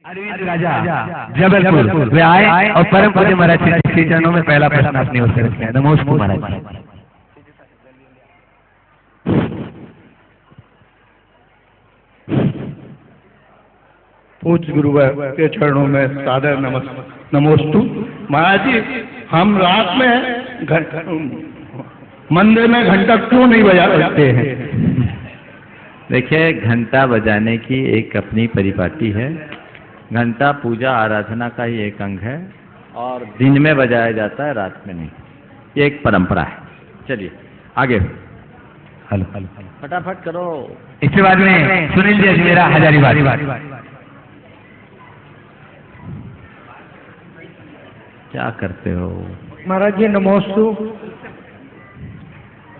अरविंद राजा जबलपुर वे आए और परम पूज्य महाराज श्री चरणों में पहला प्रश्न अपनी ओर से रखते हैं। नमोस्तु महाराज। पूज्य गुरुवर के चरणों में सादर नमोस्तु। महाराज जी, हम रात में मंदिर में घंटा क्यों नहीं बजाते हैं? देखिए, घंटा बजाने की एक अपनी परिपाटी है। घंटा पूजा आराधना का ही एक अंग है और दिन में बजाया जाता है, रात में नहीं। ये एक परंपरा है। चलिए आगे। हेलो फटाफट करो। इसके बाद में सुनील जी मेरा हजारीबाग। क्या करते हो महाराज जी? नमोस्तु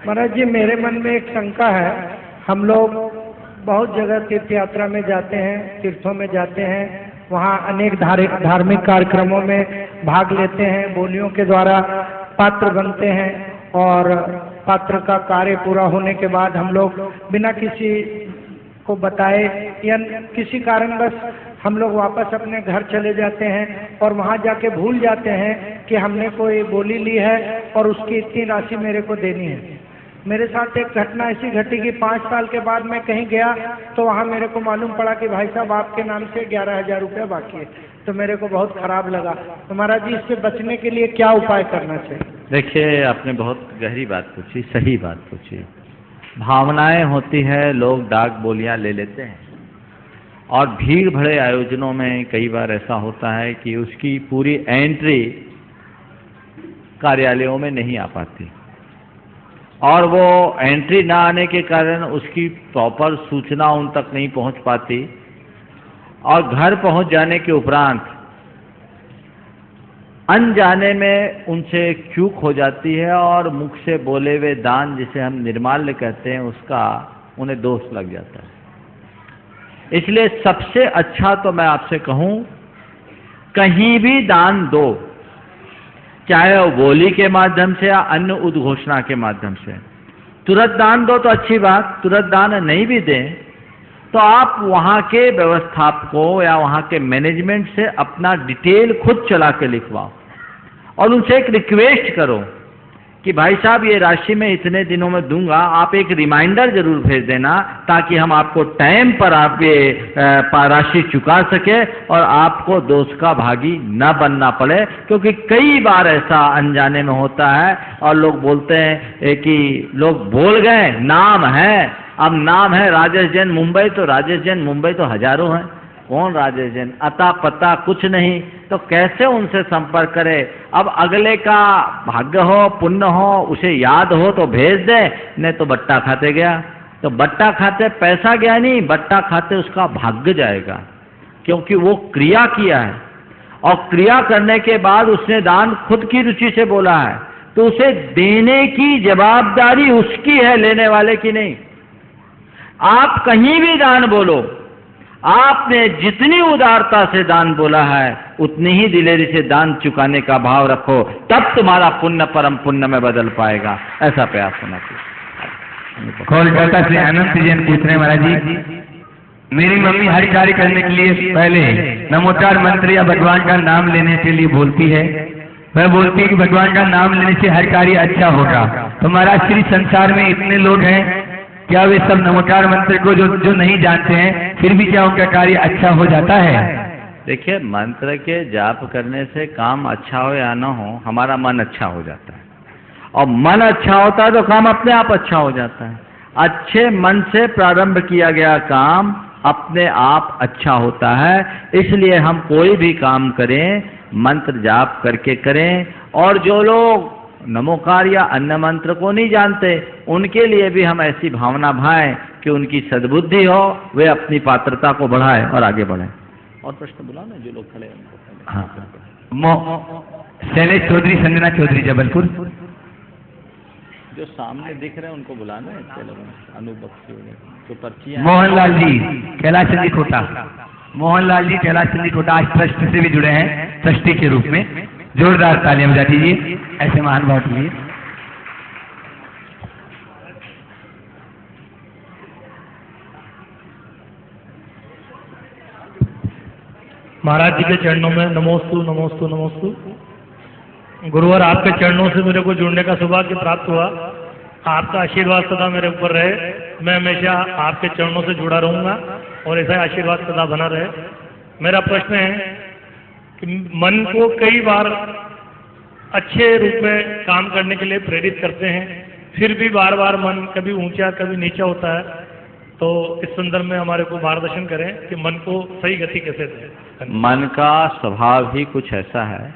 महाराज जी, मेरे मन में एक शंका है। हम लोग बहुत जगह तीर्थ यात्रा में जाते हैं, तीर्थों में जाते हैं, वहाँ अनेक धार्मिक कार्यक्रमों में भाग लेते हैं, बोलियों के द्वारा पात्र बनते हैं और पात्र का कार्य पूरा होने के बाद हम लोग बिना किसी को बताए या किसी कारणवश हम लोग वापस अपने घर चले जाते हैं और वहाँ जाके भूल जाते हैं कि हमने कोई बोली ली है और उसकी इतनी राशि मेरे को देनी है। मेरे साथ एक घटना ऐसी घटी कि 5 साल के बाद मैं कहीं गया तो वहाँ मेरे को मालूम पड़ा कि भाई साहब आपके नाम से 11,000 रुपया बाकी है। तो मेरे को बहुत खराब लगा। तो महाराज जी, इससे बचने के लिए क्या उपाय करना चाहिए? देखिए, आपने बहुत गहरी बात पूछी, सही बात पूछी। भावनाएं होती है, लोग डाक बोलियां ले लेते हैं और भीड़ भरे आयोजनों में कई बार ऐसा होता है कि उसकी पूरी एंट्री कार्यालयों में नहीं आ पाती और वो एंट्री ना आने के कारण उसकी प्रॉपर सूचना उन तक नहीं पहुंच पाती और घर पहुंच जाने के उपरांत अनजाने में उनसे चूक हो जाती है और मुख से बोले हुए दान, जिसे हम निर्माल्य कहते हैं, उसका उन्हें दोष लग जाता है। इसलिए सबसे अच्छा तो मैं आपसे कहूं, कहीं भी दान दो, चाहे वो बोली के माध्यम से या अन्य उद्घोषणा के माध्यम से। तुरंत दान दो तो अच्छी बात, तुरंत दान नहीं भी दें तो आप वहाँ के व्यवस्थापकों या वहाँ के मैनेजमेंट से अपना डिटेल खुद चला के लिखवाओ और उनसे एक रिक्वेस्ट करो कि भाई साहब, ये राशि मैं इतने दिनों में दूंगा, आप एक रिमाइंडर जरूर भेज देना ताकि हम आपको टाइम पर आप ये राशि चुका सके और आपको दोष का भागी न बनना पड़े। क्योंकि कई बार ऐसा अनजाने में होता है और लोग बोलते हैं कि लोग बोल गए, नाम है, अब नाम है राजेश जैन मुंबई, तो राजेश जैन मुंबई तो हजारों हैं, कौन राजेश जैन, अता पता कुछ नहीं, तो कैसे उनसे संपर्क करे? अब अगले का भाग्य हो, पुण्य हो, उसे याद हो तो भेज दे, नहीं तो बट्टा खाते गया। तो बट्टा खाते पैसा गया नहीं, बट्टा खाते उसका भाग्य जाएगा, क्योंकि वो क्रिया किया है और क्रिया करने के बाद उसने दान खुद की रुचि से बोला है, तो उसे देने की जवाबदारी उसकी है, लेने वाले की नहीं। आप कहीं भी दान बोलो, आपने जितनी उदारता से दान बोला है उतनी ही दिलेरी से दान चुकाने का भाव रखो, तब तुम्हारा पुण्य परम पुण्य में बदल पाएगा। ऐसा प्रयास होना चाहिए। कोलकाता से अनंत जैन पूछ रहे महाराज जी, मेरी मम्मी हर कार्य करने के लिए पहले नमोचार मंत्र या भगवान का नाम लेने के लिए बोलती है। वह बोलती है कि भगवान का नाम लेने से हर कार्य अच्छा होगा। तो महाराज, श्री संसार में इतने लोग हैं, क्या वे सब नमोकार मंत्र को जो नहीं जानते हैं, फिर भी क्या उनका कार्य अच्छा हो जाता है? देखिए, मंत्र के जाप करने से काम अच्छा हो या ना हो, हमारा मन अच्छा हो जाता है और मन अच्छा होता है तो काम अपने आप अच्छा हो जाता है। अच्छे मन से प्रारंभ किया गया काम अपने आप अच्छा होता है। इसलिए हम कोई भी काम करें मंत्र जाप करके करें। और जो लोग नमोकार या अन्य मंत्र को नहीं जानते, उनके लिए भी हम ऐसी भावना भाएं कि उनकी सद्बुद्धि हो, वे अपनी पात्रता को बढ़ाएं और आगे बढ़ें। और प्रश्न बुलाओ ना, जो लोग खड़े हैं। हाँ, शैलेश चौधरी, संजना चौधरी, जबलपुर। जो सामने दिख रहे हैं उनको बुलाना है। अनूप बख्शी जो पर्ची। मोहनलाल जी कैलाश चंदी कोटा, मोहनलाल जी कैलाश चंदी कोटा आज ट्रस्ट से भी जुड़े हैं, ट्रस्टी के रूप में। जोरदार तालियां बजा दीजिए ऐसे महानुभाव के लिए। महाराज जी के चरणों में नमोस्तु नमोस्तु नमोस्तु। गुरुवर, आपके चरणों से मेरे को जुड़ने का सौभाग्य प्राप्त हुआ। आपका आशीर्वाद सदा मेरे ऊपर रहे। मैं हमेशा आपके चरणों से जुड़ा रहूंगा और ऐसा आशीर्वाद सदा बना रहे। मेरा प्रश्न है कि मन को कई बार अच्छे रूप में काम करने के लिए प्रेरित करते हैं, फिर भी बार बार मन कभी ऊंचा कभी नीचा होता है, तो इस संदर्भ में हमारे को मार्गदर्शन करें कि मन को सही गति कैसे दें। मन का स्वभाव ही कुछ ऐसा है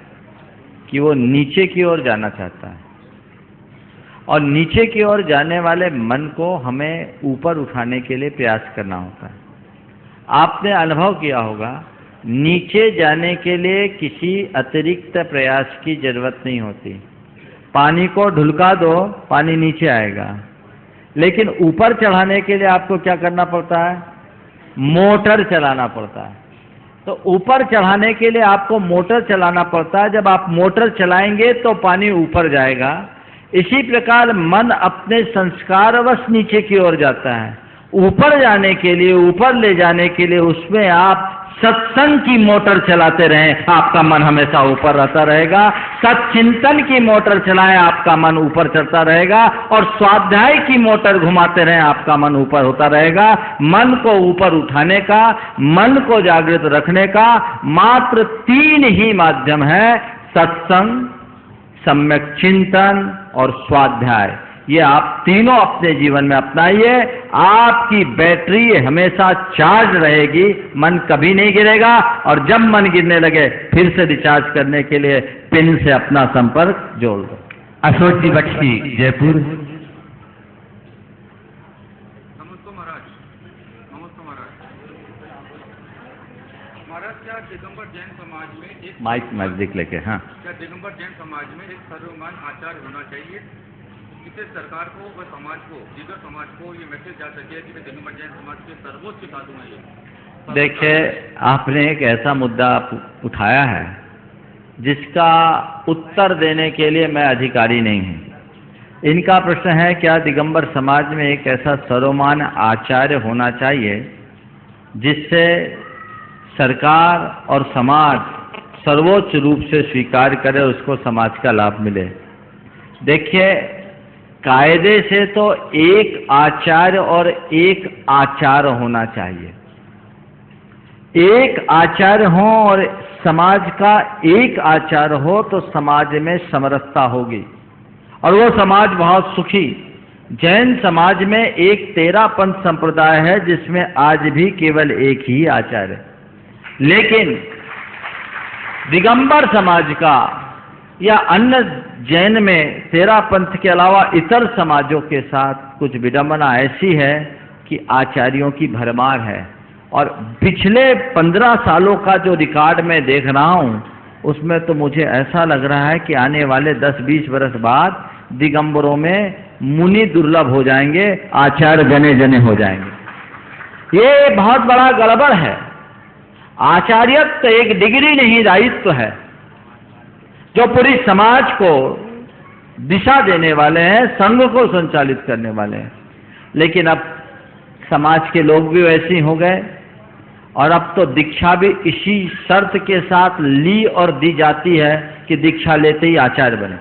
कि वो नीचे की ओर जाना चाहता है, और नीचे की ओर जाने वाले मन को हमें ऊपर उठाने के लिए प्रयास करना होता है। आपने अनुभव किया होगा, नीचे जाने के लिए किसी अतिरिक्त प्रयास की जरूरत नहीं होती। पानी को ढुलका दो, पानी नीचे आएगा, लेकिन ऊपर चढ़ाने के लिए आपको क्या करना पड़ता है? मोटर चलाना पड़ता है। तो ऊपर चढ़ाने के लिए आपको मोटर चलाना पड़ता है। जब आप मोटर चलाएंगे तो पानी ऊपर जाएगा। इसी प्रकार मन अपने संस्कारवश नीचे की ओर जाता है। ऊपर जाने के लिए, ऊपर ले जाने के लिए उसमें आप सत्संग की मोटर चलाते रहें, आपका मन हमेशा ऊपर रहता रहेगा। सत्चिंतन की मोटर चलाएं, आपका मन ऊपर चढ़ता रहेगा। और स्वाध्याय की मोटर घुमाते रहें, आपका मन ऊपर होता रहेगा। मन को ऊपर उठाने का, मन को जागृत रखने का मात्र 3 ही माध्यम है: सत्संग, सम्यक चिंतन और स्वाध्याय। ये आप तीनों अपने जीवन में अपनाइए, आपकी बैटरी हमेशा चार्ज रहेगी, मन कभी नहीं गिरेगा। और जब मन गिरने लगे फिर से रिचार्ज करने के लिए पिन से अपना संपर्क जोड़ दो। अशोक जी बख्शी, जयपुर। नमस्ते महाराज। नमस्ते महाराज। महाराज, क्या दिगंबर जैन समाज में एक माइक नजदीक लेके, हाँ, क्या दिगंबर जैन समाज में एक सर्वमान्य आचार्य होना चाहिए, जिससे सरकार को व समाज को, दीगर समाज को ये मैसेज जा सके कि दिगंबर जैन समाज के सर्वोच्च साधु हैं ये? देखिए, आपने एक ऐसा मुद्दा उठाया है जिसका उत्तर देने के लिए मैं अधिकारी नहीं हूँ। इनका प्रश्न है, क्या दिगंबर समाज में एक ऐसा सर्वमान्य आचार्य होना चाहिए जिससे सरकार और समाज सर्वोच्च रूप से स्वीकार करे, उसको समाज का लाभ मिले? देखिए, कायदे से तो एक आचार्य और एक आचार होना चाहिए। एक आचार्य हो और समाज का एक आचार हो तो समाज में समरसता होगी और वो समाज बहुत सुखी। जैन समाज में एक 13 पंथ संप्रदाय है जिसमें आज भी केवल एक ही आचार्य है, लेकिन दिगंबर समाज का या अन्य जैन में 13 पंथ के अलावा इतर समाजों के साथ कुछ विडंबना ऐसी है कि आचार्यों की भरमार है। और पिछले 15 सालों का जो रिकॉर्ड मैं देख रहा हूं उसमें तो मुझे ऐसा लग रहा है कि आने वाले 10-20 वर्ष बाद दिगंबरों में मुनि दुर्लभ हो जाएंगे, आचार्य जने जने हो जाएंगे। ये बहुत बड़ा गड़बड़ है। आचार्यत्व एक डिग्री नहीं, दायित्व है जो पूरी समाज को दिशा देने वाले हैं, संघ को संचालित करने वाले हैं। लेकिन अब समाज के लोग भी वैसे ही हो गए और अब तो दीक्षा भी इसी शर्त के साथ ली और दी जाती है कि दीक्षा लेते ही आचार्य बने।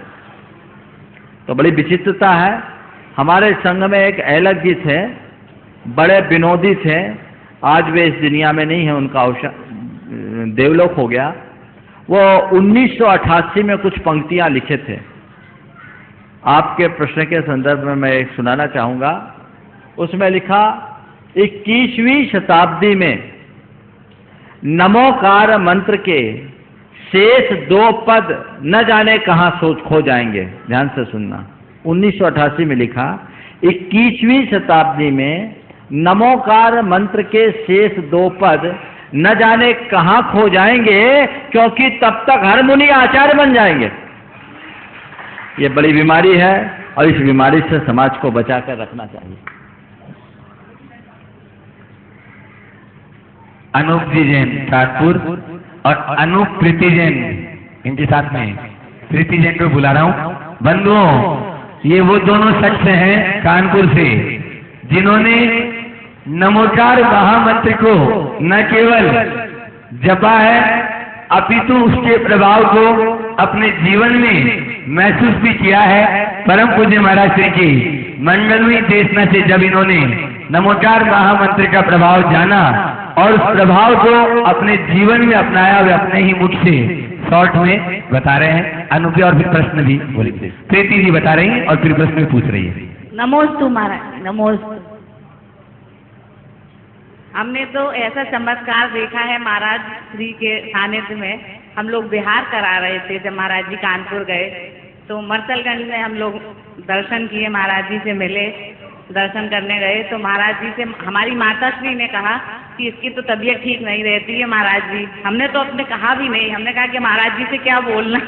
तो बड़ी विचित्रता है। हमारे संघ में एक ऐलक जी थे, बड़े विनोदी थे, आज वे इस दुनिया में नहीं है, उनका देवलोक हो गया। वो 1988 में कुछ पंक्तियां लिखे थे, आपके प्रश्न के संदर्भ में मैं एक सुनाना चाहूंगा। उसमें लिखा, 21वीं शताब्दी में नमोकार मंत्र के शेष 2 पद न जाने कहां सोच खो जाएंगे। ध्यान से सुनना, 1988 में लिखा, 21वीं शताब्दी में नमोकार मंत्र के शेष 2 पद न जाने कहां खो जाएंगे, क्योंकि तब तक हर मुनि आचार्य बन जाएंगे। ये बड़ी बीमारी है और इस बीमारी से समाज को बचाकर रखना चाहिए। अनूप जी जैन, कानपुर, और अनूप प्रीति जैन इनके साथ में। प्रीति जैन को बुला रहा हूं। बंधुओं, ये वो दोनों शख्स हैं कानपुर से जिन्होंने नमोकार महामंत्र को न केवल जपा है, अपितु उसके प्रभाव को अपने जीवन में महसूस भी किया है। परम पूज्य महाराज श्री की मंगलमयी देशना से जब इन्होंने नमोकार महामंत्र का प्रभाव जाना और उस प्रभाव को अपने जीवन में अपनाया, वे अपने ही मुख से शॉर्ट में बता रहे हैं। अनुप्रिया और फिर प्रश्न भी बोलिए। प्रीति जी बता रही हैं और फिर प्रश्न भी पूछ रही है। नमोस्तु महाराज, नमोस्तु। हमने तो ऐसा चमत्कार देखा है महाराज श्री के सानिध्य में। हम लोग बिहार करा रहे थे जब महाराज जी कानपुर गए, तो मरसलगंज में हम लोग दर्शन किए, महाराज जी से मिले, दर्शन करने गए तो महाराज जी से हमारी माता श्री ने कहा कि इसकी तो तबीयत ठीक नहीं रहती है महाराज जी। हमने तो अपने कहा भी नहीं, हमने कहा कि महाराज जी से क्या बोलना,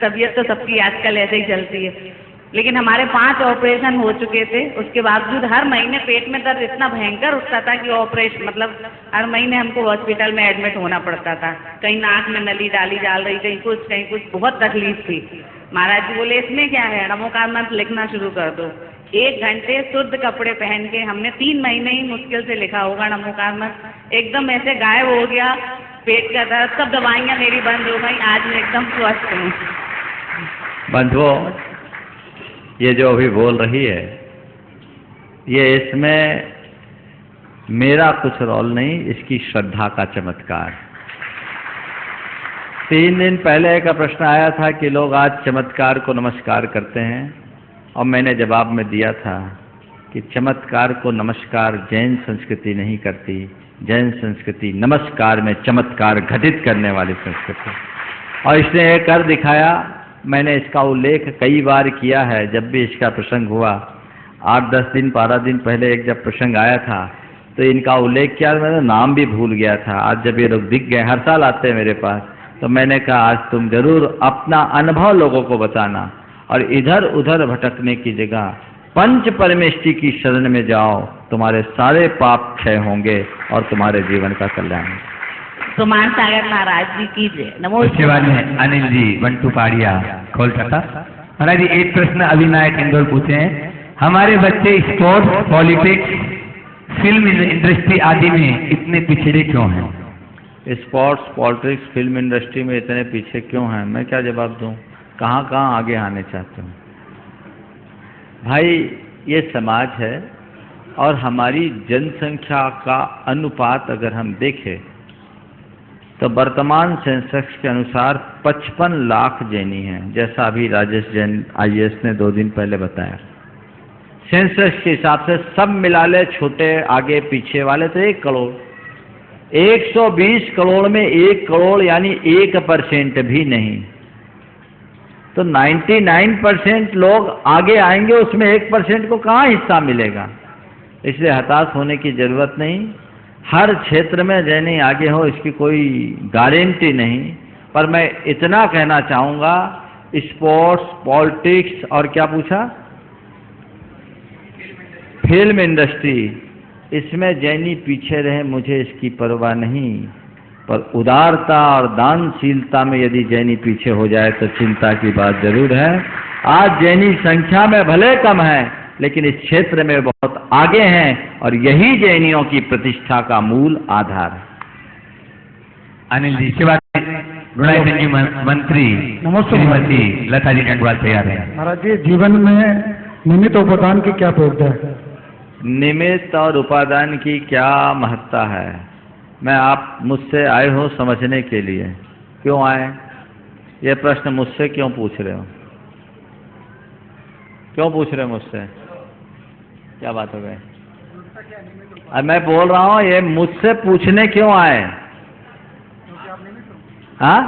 तबीयत तो सबकी आजकल ऐसे ही चलती है। लेकिन हमारे 5 ऑपरेशन हो चुके थे, उसके बावजूद हर महीने पेट में दर्द इतना भयंकर उठता था कि ऑपरेशन मतलब हर महीने हमको हॉस्पिटल में एडमिट होना पड़ता था। कहीं नाक में नली डाली डाल रही, कहीं कुछ, बहुत तकलीफ थी। महाराज जी बोले इसमें क्या है, नमोकार मंत्र लिखना शुरू कर दो। 1 घंटे शुद्ध कपड़े पहन के हमने 3 महीने ही मुश्किल से लिखा होगा नमोकार मंत्र, एकदम ऐसे गायब हो गया पेट का दर्द, सब दवाइयाँ मेरी बंद हो गई। आज मैं एकदम स्वस्थ हूँ। बंधुओं, ये जो अभी बोल रही है, ये इसमें मेरा कुछ रोल नहीं, इसकी श्रद्धा का चमत्कार। 3 दिन पहले एक प्रश्न आया था कि लोग आज चमत्कार को नमस्कार करते हैं, और मैंने जवाब में दिया था कि चमत्कार को नमस्कार जैन संस्कृति नहीं करती। जैन संस्कृति नमस्कार में चमत्कार घटित करने वाली संस्कृति, और इसने ये कर दिखाया। मैंने इसका उल्लेख कई बार किया है जब भी इसका प्रसंग हुआ। 8-10 दिन 12 दिन पहले एक जब प्रसंग आया था तो इनका उल्लेख किया, मैंने नाम भी भूल गया था। आज जब ये लोग दिख गए, हर साल आते हैं मेरे पास, तो मैंने कहा आज तुम जरूर अपना अनुभव लोगों को बताना, और इधर उधर भटकने की जगह पंच परमेष्टि की शरण में जाओ, तुम्हारे सारे पाप क्षय होंगे और तुम्हारे जीवन का कल्याण होगा। सुमान सागर महाराज जी की जय। उसके बाद में अनिल जी बंटू पाड़िया कोलकाता। महाराज जी एक प्रश्न अविनायक इंदौर पूछे हैं, हमारे बच्चे स्पोर्ट्स, पॉलिटिक्स, फिल्म इंडस्ट्री आदि में इतने पिछड़े क्यों हैं? स्पोर्ट्स, पॉलिटिक्स, फिल्म इंडस्ट्री में इतने पीछे क्यों हैं? मैं क्या जवाब दूं? कहाँ कहाँ आगे आने चाहते हूँ? भाई, ये समाज है और हमारी जनसंख्या का अनुपात अगर हम देखें तो वर्तमान सेंसस के अनुसार 55 लाख जैनी हैं, जैसा अभी राजेश जैन IAS ने 2 दिन पहले बताया। सेंसस के हिसाब से सब मिला ले, छोटे आगे पीछे वाले, तो 1 करोड़। 120 करोड़ में 1 करोड़ यानी 1% भी नहीं, तो 99% लोग आगे आएंगे, उसमें 1% को कहाँ हिस्सा मिलेगा? इसलिए हताश होने की जरूरत नहीं। हर क्षेत्र में जैनी आगे हो इसकी कोई गारंटी नहीं, पर मैं इतना कहना चाहूँगा, स्पोर्ट्स, पॉलिटिक्स और क्या पूछा, फिल्म इंडस्ट्री, इसमें जैनी पीछे रहे मुझे इसकी परवाह नहीं, पर उदारता और दानशीलता में यदि जैनी पीछे हो जाए तो चिंता की बात जरूर है। आज जैनी संख्या में भले कम है, लेकिन इस क्षेत्र में बहुत आगे हैं, और यही जैनियों की प्रतिष्ठा का मूल आधार है। अनिल जी के बाद गुणायतन जी मंत्री श्रीमती लता जी गंगवाल तैयार है। महाराज जी, जीवन में निमित्त उपादान की क्या प्रयोजन है? निमित्त और उपादान की क्या महत्ता है, मैं आप मुझसे आए हो समझने के लिए। क्यों आए? ये प्रश्न मुझसे क्यों पूछ रहे हो? क्यों पूछ रहे हो मुझसे? क्या बात हो गई? अब मैं बोल रहा हूँ, ये मुझसे पूछने क्यों आए? हाँ,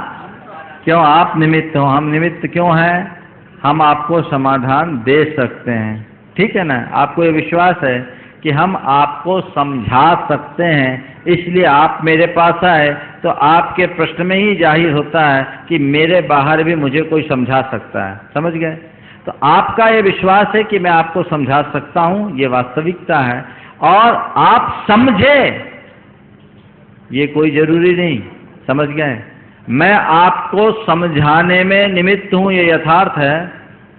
क्यों आप निमित्त हो, हम निमित्त क्यों हैं? हम आपको समाधान दे सकते हैं, ठीक है ना? आपको ये विश्वास है कि हम आपको समझा सकते हैं, इसलिए आप मेरे पास आए, तो आपके प्रश्न में ही जाहिर होता है कि मेरे बाहर भी मुझे कोई समझा सकता है। समझ गए? तो आपका ये विश्वास है कि मैं आपको समझा सकता हूँ, ये वास्तविकता है, और आप समझे, ये कोई जरूरी नहीं। समझ गए? मैं आपको समझाने में निमित्त हूँ, ये यथार्थ है,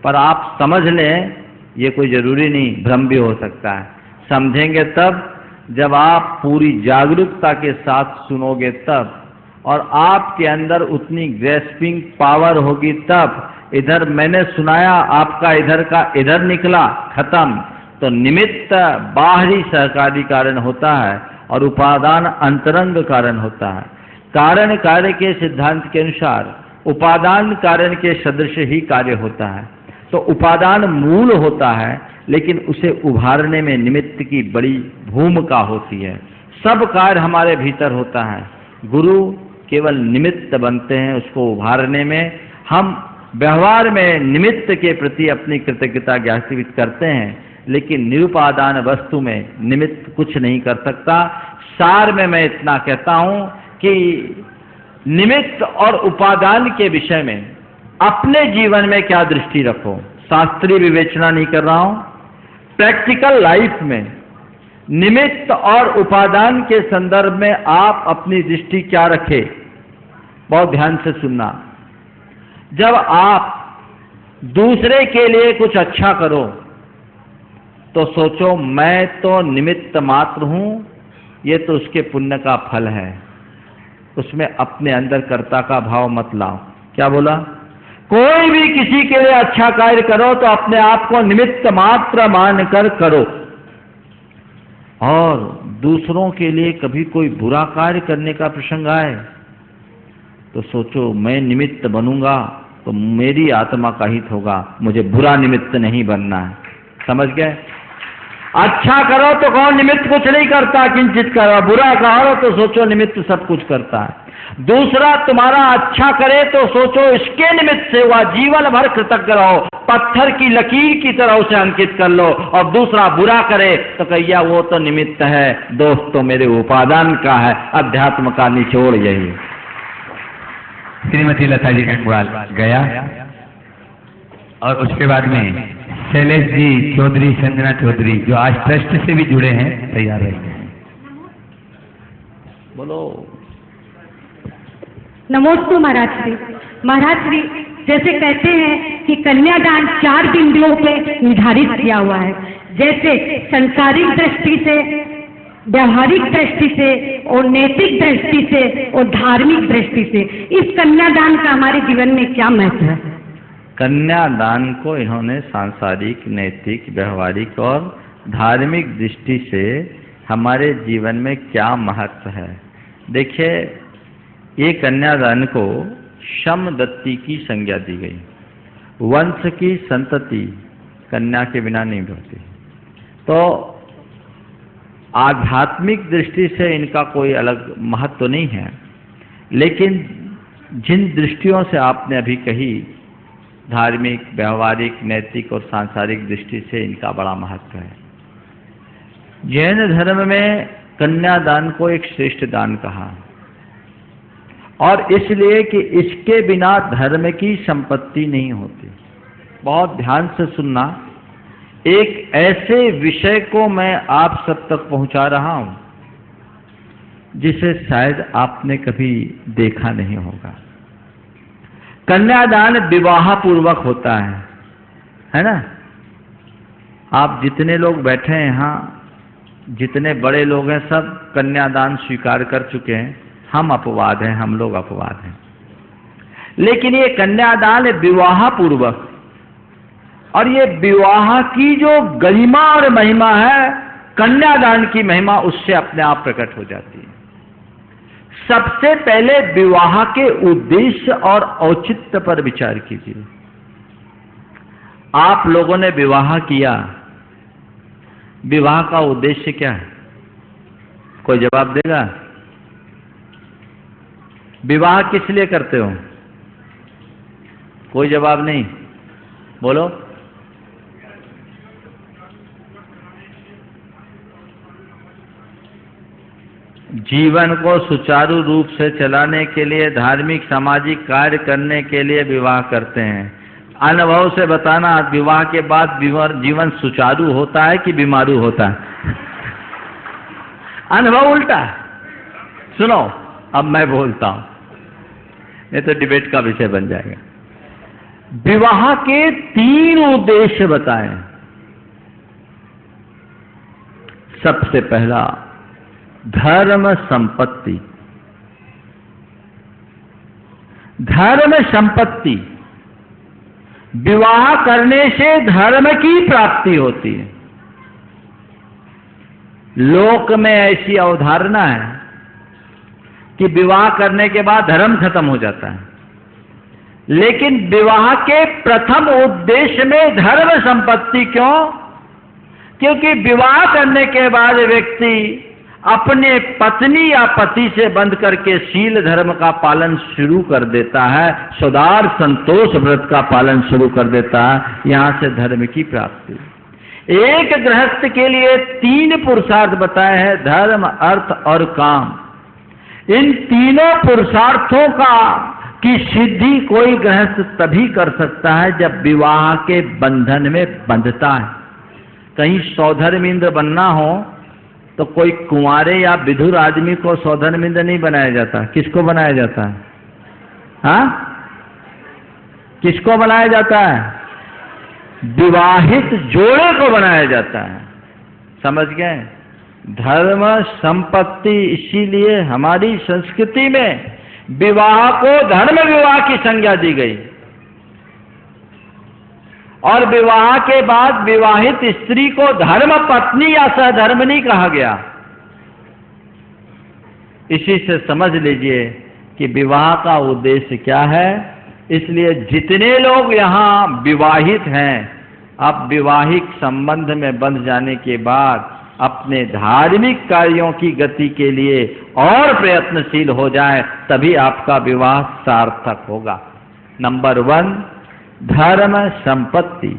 पर आप समझ लें, ये कोई जरूरी नहीं, भ्रम भी हो सकता है। समझेंगे तब जब आप पूरी जागरूकता के साथ सुनोगे तब, और आपके अंदर उतनी ग्रेस्पिंग पावर होगी तब। इधर मैंने सुनाया, आपका इधर का इधर निकला, खत्म। तो निमित्त बाहरी सहकारी कारण होता है और उपादान अंतरंग कारण होता है। कारण कार्य के सिद्धांत के अनुसार उपादान कारण के सदृश ही कार्य होता है। तो उपादान मूल होता है, लेकिन उसे उभारने में निमित्त की बड़ी भूमिका होती है। सब कार्य हमारे भीतर होता है, गुरु केवल निमित्त बनते हैं उसको उभारने में। हम व्यवहार में निमित्त के प्रति अपनी कृतज्ञता ज्ञापित करते हैं, लेकिन निरुपादान वस्तु में निमित्त कुछ नहीं कर सकता। सार में मैं इतना कहता हूं कि निमित्त और उपादान के विषय में अपने जीवन में क्या दृष्टि रखो। शास्त्रीय विवेचना नहीं कर रहा हूं, प्रैक्टिकल लाइफ में निमित्त और उपादान के संदर्भ में आप अपनी दृष्टि क्या रखें, बहुत ध्यान से सुनना। जब आप दूसरे के लिए कुछ अच्छा करो तो सोचो मैं तो निमित्त मात्र हूं, ये तो उसके पुण्य का फल है। उसमें अपने अंदर कर्ता का भाव मत लाओ। क्या बोला? कोई भी किसी के लिए अच्छा कार्य करो तो अपने आप को निमित्त मात्र मानकर करो, और दूसरों के लिए कभी कोई बुरा कार्य करने का प्रसंग आए तो सोचो मैं निमित्त बनूंगा तो मेरी आत्मा का हित होगा, मुझे बुरा निमित्त नहीं बनना है। समझ गए? अच्छा करो तो कौन निमित्त कुछ नहीं करता, किंचित करो। बुरा करो तो सोचो निमित्त सब कुछ करता है। दूसरा तुम्हारा अच्छा करे तो सोचो इसके निमित्त से हुआ, जीवन भर कृतज्ञ रहो, पत्थर की लकीर की तरह उसे अंकित कर लो। और दूसरा बुरा करे तो कहिए वो तो निमित्त है, दोस्त तो मेरे उपादान का है। अध्यात्म का निचोड़ यही। श्रीमती लता जी गंगवाल गया, और उसके बाद में शैलेश जी चौधरी, संजना चौधरी, जो आज ट्रस्ट से भी जुड़े हैं, तैयार रहेंगे। बोलो। नमोस्तु महाराज श्री। महाराज श्री, जैसे कहते हैं कि कन्यादान 4 बिंदुओं पे निर्धारित किया हुआ है, जैसे संसारिक दृष्टि से, व्यवहारिक दृष्टि से और नैतिक दृष्टि से और धार्मिक दृष्टि से। इस कन्यादान का हमारे जीवन में क्या महत्व है? कन्यादान को इन्होंने सांसारिक, नैतिक, व्यवहारिक और धार्मिक दृष्टि से हमारे जीवन में क्या महत्व है। देखिए, ये कन्यादान को समदत्ति की संज्ञा दी गई। वंश की संतति कन्या के बिना नहीं होती। तो आध्यात्मिक दृष्टि से इनका कोई अलग महत्व नहीं है, लेकिन जिन दृष्टियों से आपने अभी कही, धार्मिक, व्यवहारिक, नैतिक और सांसारिक दृष्टि से इनका बड़ा महत्व है। जैन धर्म में कन्यादान को एक श्रेष्ठ दान कहा, और इसलिए कि इसके बिना धर्म की संपत्ति नहीं होती। बहुत ध्यान से सुनना, एक ऐसे विषय को मैं आप सब तक पहुंचा रहा हूं जिसे शायद आपने कभी देखा नहीं होगा। कन्यादान विवाह पूर्वक होता है ना? आप जितने लोग बैठे हैं यहाँ, जितने बड़े लोग हैं, सब कन्यादान स्वीकार कर चुके हैं। हम अपवाद हैं, हम लोग अपवाद हैं। लेकिन ये कन्यादान विवाह पूर्वक, और ये विवाह की जो गरिमा और महिमा है, कन्यादान की महिमा उससे अपने आप प्रकट हो जाती है। सबसे पहले विवाह के उद्देश्य और औचित्य पर विचार कीजिए। आप लोगों ने विवाह किया, विवाह का उद्देश्य क्या है? कोई जवाब देगा? विवाह किस लिए करते हो? कोई जवाब नहीं, बोलो। जीवन को सुचारू रूप से चलाने के लिए, धार्मिक सामाजिक कार्य करने के लिए विवाह करते हैं। अनुभव से बताना, विवाह के बाद जीवन सुचारू होता है कि बीमारू होता है? अनुभव उल्टा है। सुनो, अब मैं बोलता हूं, नहीं तो डिबेट का विषय बन जाएगा। विवाह के 3 उद्देश्य बताएं। सबसे पहला, धर्म संपत्ति। धर्म संपत्ति, विवाह करने से धर्म की प्राप्ति होती है। लोक में ऐसी अवधारणा है कि विवाह करने के बाद धर्म खत्म हो जाता है, लेकिन विवाह के प्रथम उद्देश्य में धर्म संपत्ति क्यों? क्योंकि विवाह करने के बाद व्यक्ति अपने पत्नी या पति से बंध करके शील धर्म का पालन शुरू कर देता है, सौदार संतोष व्रत का पालन शुरू कर देता है। यहां से धर्म की प्राप्ति। एक गृहस्थ के लिए 3 पुरुषार्थ बताए हैं, धर्म, अर्थ और काम। इन तीनों पुरुषार्थों की सिद्धि कोई गृहस्थ तभी कर सकता है जब विवाह के बंधन में बंधता है। कहीं सौधर्मिंद्र बनना हो तो कोई कुंवारे या विधुर आदमी को सौधर्मिंद्र नहीं बनाया जाता। किसको बनाया जाता है? हाँ, किसको बनाया जाता है? विवाहित जोड़े को बनाया जाता है। समझ गए? धर्म संपत्ति, इसीलिए हमारी संस्कृति में विवाह को धर्म विवाह की संज्ञा दी गई और विवाह के बाद विवाहित स्त्री को धर्म पत्नी या सहधर्मिणी कहा गया। इसी से समझ लीजिए कि विवाह का उद्देश्य क्या है। इसलिए जितने लोग यहाँ विवाहित हैं, अब विवाहिक संबंध में बंध जाने के बाद अपने धार्मिक कार्यों की गति के लिए और प्रयत्नशील हो जाए, तभी आपका विवाह सार्थक होगा। नंबर 1 धर्म संपत्ति।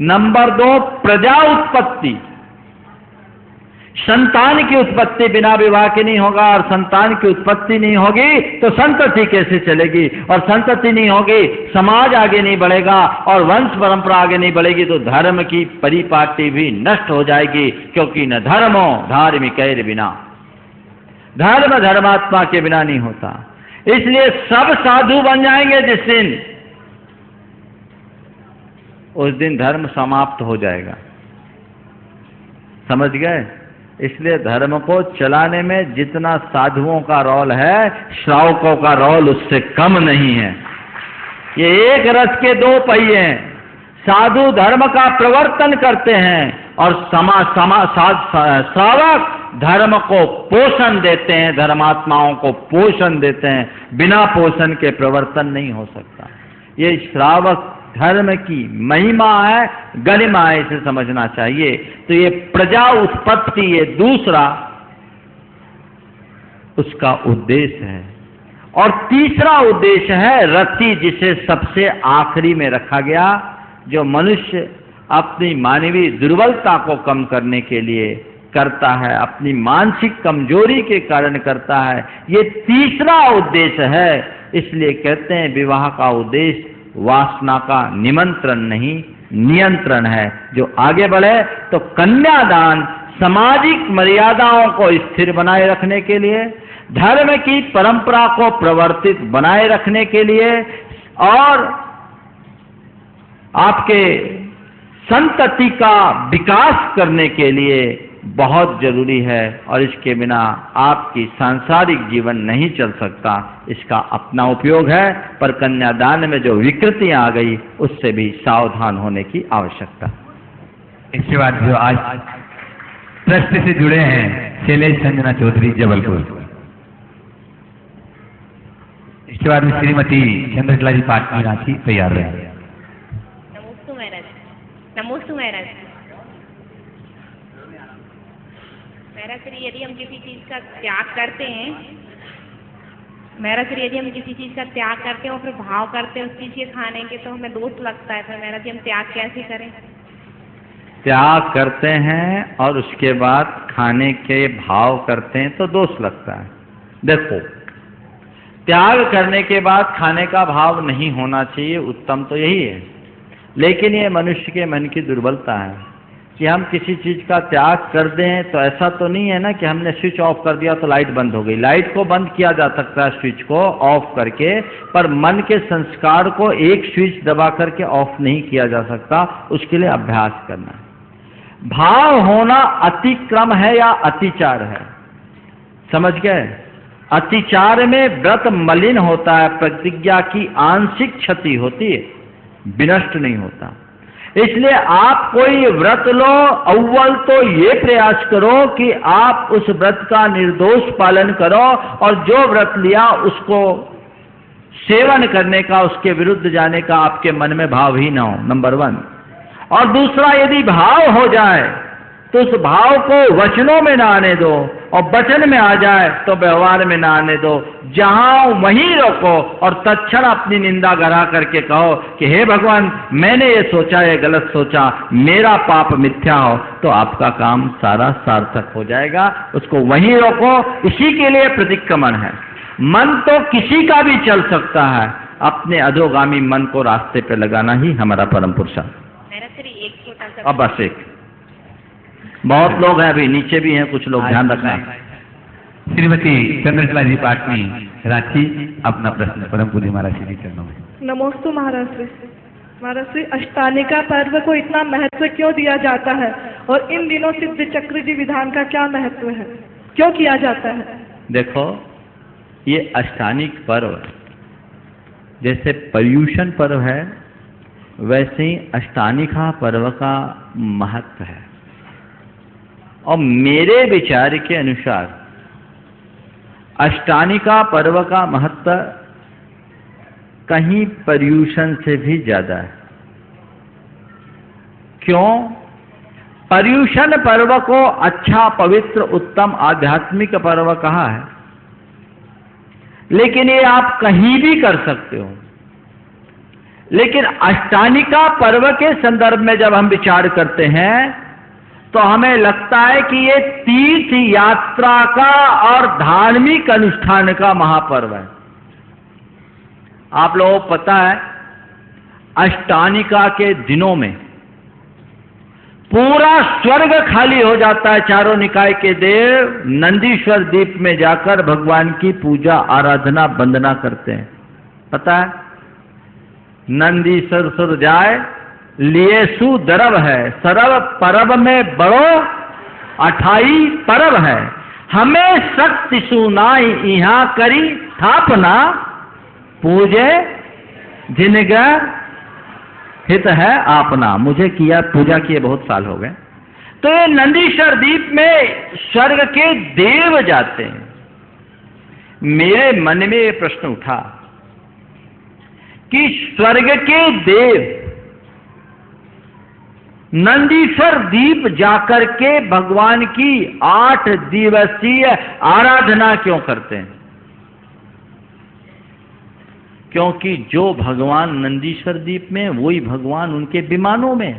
नंबर 2 प्रजा उत्पत्ति। संतान की उत्पत्ति बिना विवाह के नहीं होगा, और संतान की उत्पत्ति नहीं होगी तो संतति कैसे चलेगी, और संतति नहीं होगी समाज आगे नहीं बढ़ेगा, और वंश परंपरा आगे नहीं बढ़ेगी तो धर्म की परिपाटी भी नष्ट हो जाएगी। क्योंकि न धर्मो धार्मिक बिना, धर्म धर्मात्मा के बिना नहीं होता। इसलिए सब साधु बन जाएंगे जिस दिन, उस दिन धर्म समाप्त हो जाएगा। समझ गए? इसलिए धर्म को चलाने में जितना साधुओं का रोल है, श्रावकों का रोल उससे कम नहीं है। ये एक रथ के 2 पहिए हैं। साधु धर्म का प्रवर्तन करते हैं और श्रावक धर्म को पोषण देते हैं, धर्मात्माओं को पोषण देते हैं। बिना पोषण के प्रवर्तन नहीं हो सकता। ये श्रावक धर्म की महिमा है, गरिमा है, इसे समझना चाहिए। तो ये प्रजा उत्पत्ति, ये दूसरा उसका उद्देश्य है। और तीसरा उद्देश्य है रति, जिसे सबसे आखिरी में रखा गया, जो मनुष्य अपनी मानवीय दुर्बलता को कम करने के लिए करता है, अपनी मानसिक कमजोरी के कारण करता है। ये तीसरा उद्देश्य है। इसलिए कहते हैं विवाह का उद्देश्य वासना का निमंत्रण नहीं, नियंत्रण है। जो आगे बढ़े तो कन्यादान सामाजिक मर्यादाओं को स्थिर बनाए रखने के लिए, धर्म की परंपरा को प्रवर्तित बनाए रखने के लिए, और आपके संतति का विकास करने के लिए बहुत जरूरी है। और इसके बिना आपकी सांसारिक जीवन नहीं चल सकता। इसका अपना उपयोग है, पर कन्यादान में जो विकृतियां आ गई उससे भी सावधान होने की आवश्यकता। इसके बाद जो आज ट्रस्ट से जुड़े हैं शैलेश संजना चौधरी जबलपुर, इसके बाद में श्रीमती चंद्रकला जी पाटनी रांची तैयार रहे। नमोस्तु महाराज। नमोस्तु महाराज। महाराज श्री, यदि हम किसी चीज का त्याग करते हैं, महाराज श्री, यदि हम किसी चीज का त्याग करते हैं और फिर भाव करते हैं उस चीज के खाने के, तो हमें दोष लगता है। फिर महाराज जी हम त्याग कैसे करें? त्याग करते हैं और उसके बाद खाने के भाव करते हैं तो दोष लगता है। देखो, त्याग करने के बाद खाने का भाव नहीं होना चाहिए, उत्तम तो यही है। लेकिन ये मनुष्य के मन की दुर्बलता है कि हम किसी चीज का त्याग कर दें तो ऐसा तो नहीं है ना कि हमने स्विच ऑफ कर दिया तो लाइट बंद हो गई। लाइट को बंद किया जा सकता है स्विच को ऑफ करके, पर मन के संस्कार को एक स्विच दबा करके ऑफ नहीं किया जा सकता। उसके लिए अभ्यास करना है। भाव होना अतिक्रम है या अतिचार है, समझ गए? अतिचार में व्रत मलिन होता है, प्रतिज्ञा की आंशिक क्षति होती है, विनष्ट नहीं होता। इसलिए आप कोई व्रत लो, अव्वल तो ये प्रयास करो कि आप उस व्रत का निर्दोष पालन करो और जो व्रत लिया उसको सेवन करने का, उसके विरुद्ध जाने का आपके मन में भाव ही ना हो, नंबर 1। और दूसरा, यदि भाव हो जाए तो उस भाव को वचनों में ना आने दो, और वचन में आ जाए तो व्यवहार में ना आने दो। जहां वहीं रोको और तत्क्षण अपनी निंदा गढ़ा करके कहो कि हे भगवान, मैंने ये सोचा, ये गलत सोचा, मेरा पाप मिथ्या हो, तो आपका काम सारा सार्थक हो जाएगा। उसको वहीं रोको। इसी के लिए प्रतिक्रमण है। मन तो किसी का भी चल सकता है, अपने अधोगामी मन को रास्ते पे लगाना ही हमारा परम पुरुषार्थ। मेरा श्री एक छोटा सा, अब बस एक, बहुत लोग हैं, अभी नीचे भी हैं कुछ लोग, ध्यान रखना। श्रीमती चंद्रकला जी पाटनी, रांची, अपना प्रश्न परम पूज्य महाराज श्री चरणों में। नमोस्तु महाराज श्री। महाराज श्री, अष्टानिका पर्व को इतना महत्व क्यों दिया जाता है और इन दिनों सिद्ध चक्र जी विधान का क्या महत्व है, क्यों किया जाता है? देखो, ये अष्टानिक पर्व जैसे पर्यूषण पर्व है, वैसे ही अष्टानिका पर्व का महत्व है। और मेरे विचार के अनुसार अष्टानिका पर्व का महत्व कहीं पर्यूषण से भी ज्यादा है। क्यों? पर्यूषण पर्व को अच्छा, पवित्र, उत्तम, आध्यात्मिक पर्व कहा है, लेकिन ये आप कहीं भी कर सकते हो। लेकिन अष्टानिका पर्व के संदर्भ में जब हम विचार करते हैं तो हमें लगता है कि ये तीर्थ यात्रा का और धार्मिक अनुष्ठान का महापर्व है। आप लोगों को पता है, अष्टानिका के दिनों में पूरा स्वर्ग खाली हो जाता है। चारों निकाय के देव नंदीश्वर द्वीप में जाकर भगवान की पूजा, आराधना, वंदना करते हैं। पता है, नंदीश्वर सुर जाए लिए सुदरब है, सरब परब में बड़ो 28 परब है, हमें शक्ति सुनाई यहाँ करी स्थापना, पूजे जिनका हित है आपना। मुझे किया, पूजा किए बहुत साल हो गए। तो ये नंदीश्वर द्वीप में स्वर्ग के देव जाते हैं। मेरे मन में ये प्रश्न उठा कि स्वर्ग के देव नंदीश्वर द्वीप जाकर के भगवान की 8 दिवसीय आराधना क्यों करते हैं? क्योंकि जो भगवान नंदीश्वर द्वीप में, वही भगवान उनके विमानों में।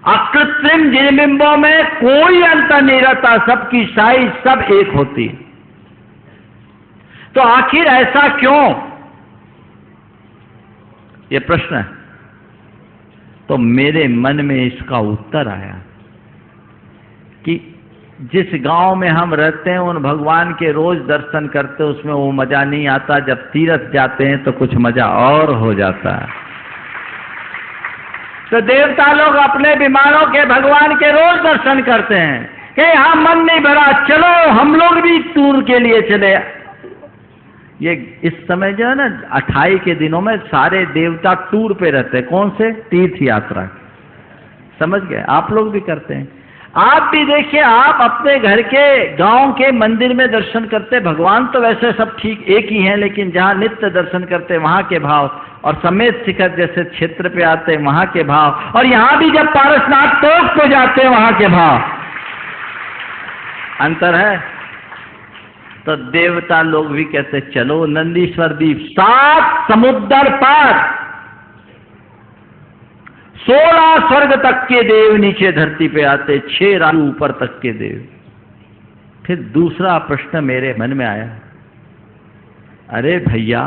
अकृत्रिम जिनबिंबों में कोई अंतर नहीं रहता, सबकी साइज सब एक होती। तो आखिर ऐसा क्यों? ये प्रश्न है। तो मेरे मन में इसका उत्तर आया कि जिस गांव में हम रहते हैं, उन भगवान के रोज दर्शन करते हैं, उसमें वो मजा नहीं आता। जब तीर्थ जाते हैं तो कुछ मजा और हो जाता है। तो देवता लोग अपने विमानों के भगवान के रोज दर्शन करते हैं कि यहां मन नहीं भरा, चलो हम लोग भी टूर के लिए चले। ये इस समय जो है ना, 28 के दिनों में सारे देवता टूर पे रहते हैं। कौन से? तीर्थ यात्रा। समझ गए? आप लोग भी करते हैं। आप भी देखिए, आप अपने घर के, गांव के मंदिर में दर्शन करते। भगवान तो वैसे सब ठीक एक ही हैं, लेकिन जहां नित्य दर्शन करते वहां के भाव, और समेत शिखर जैसे क्षेत्र पे आते हैं वहां के भाव, और यहां भी जब पारसनाथ तोप पे जाते हैं वहां के भाव। अंतर है। तो देवता लोग भी कहते चलो नंदीश्वर द्वीप, 7 समुद्र पार, 16 स्वर्ग तक के देव नीचे धरती पे आते, 6 राजू ऊपर तक के देव। फिर दूसरा प्रश्न मेरे मन में आया, अरे भैया,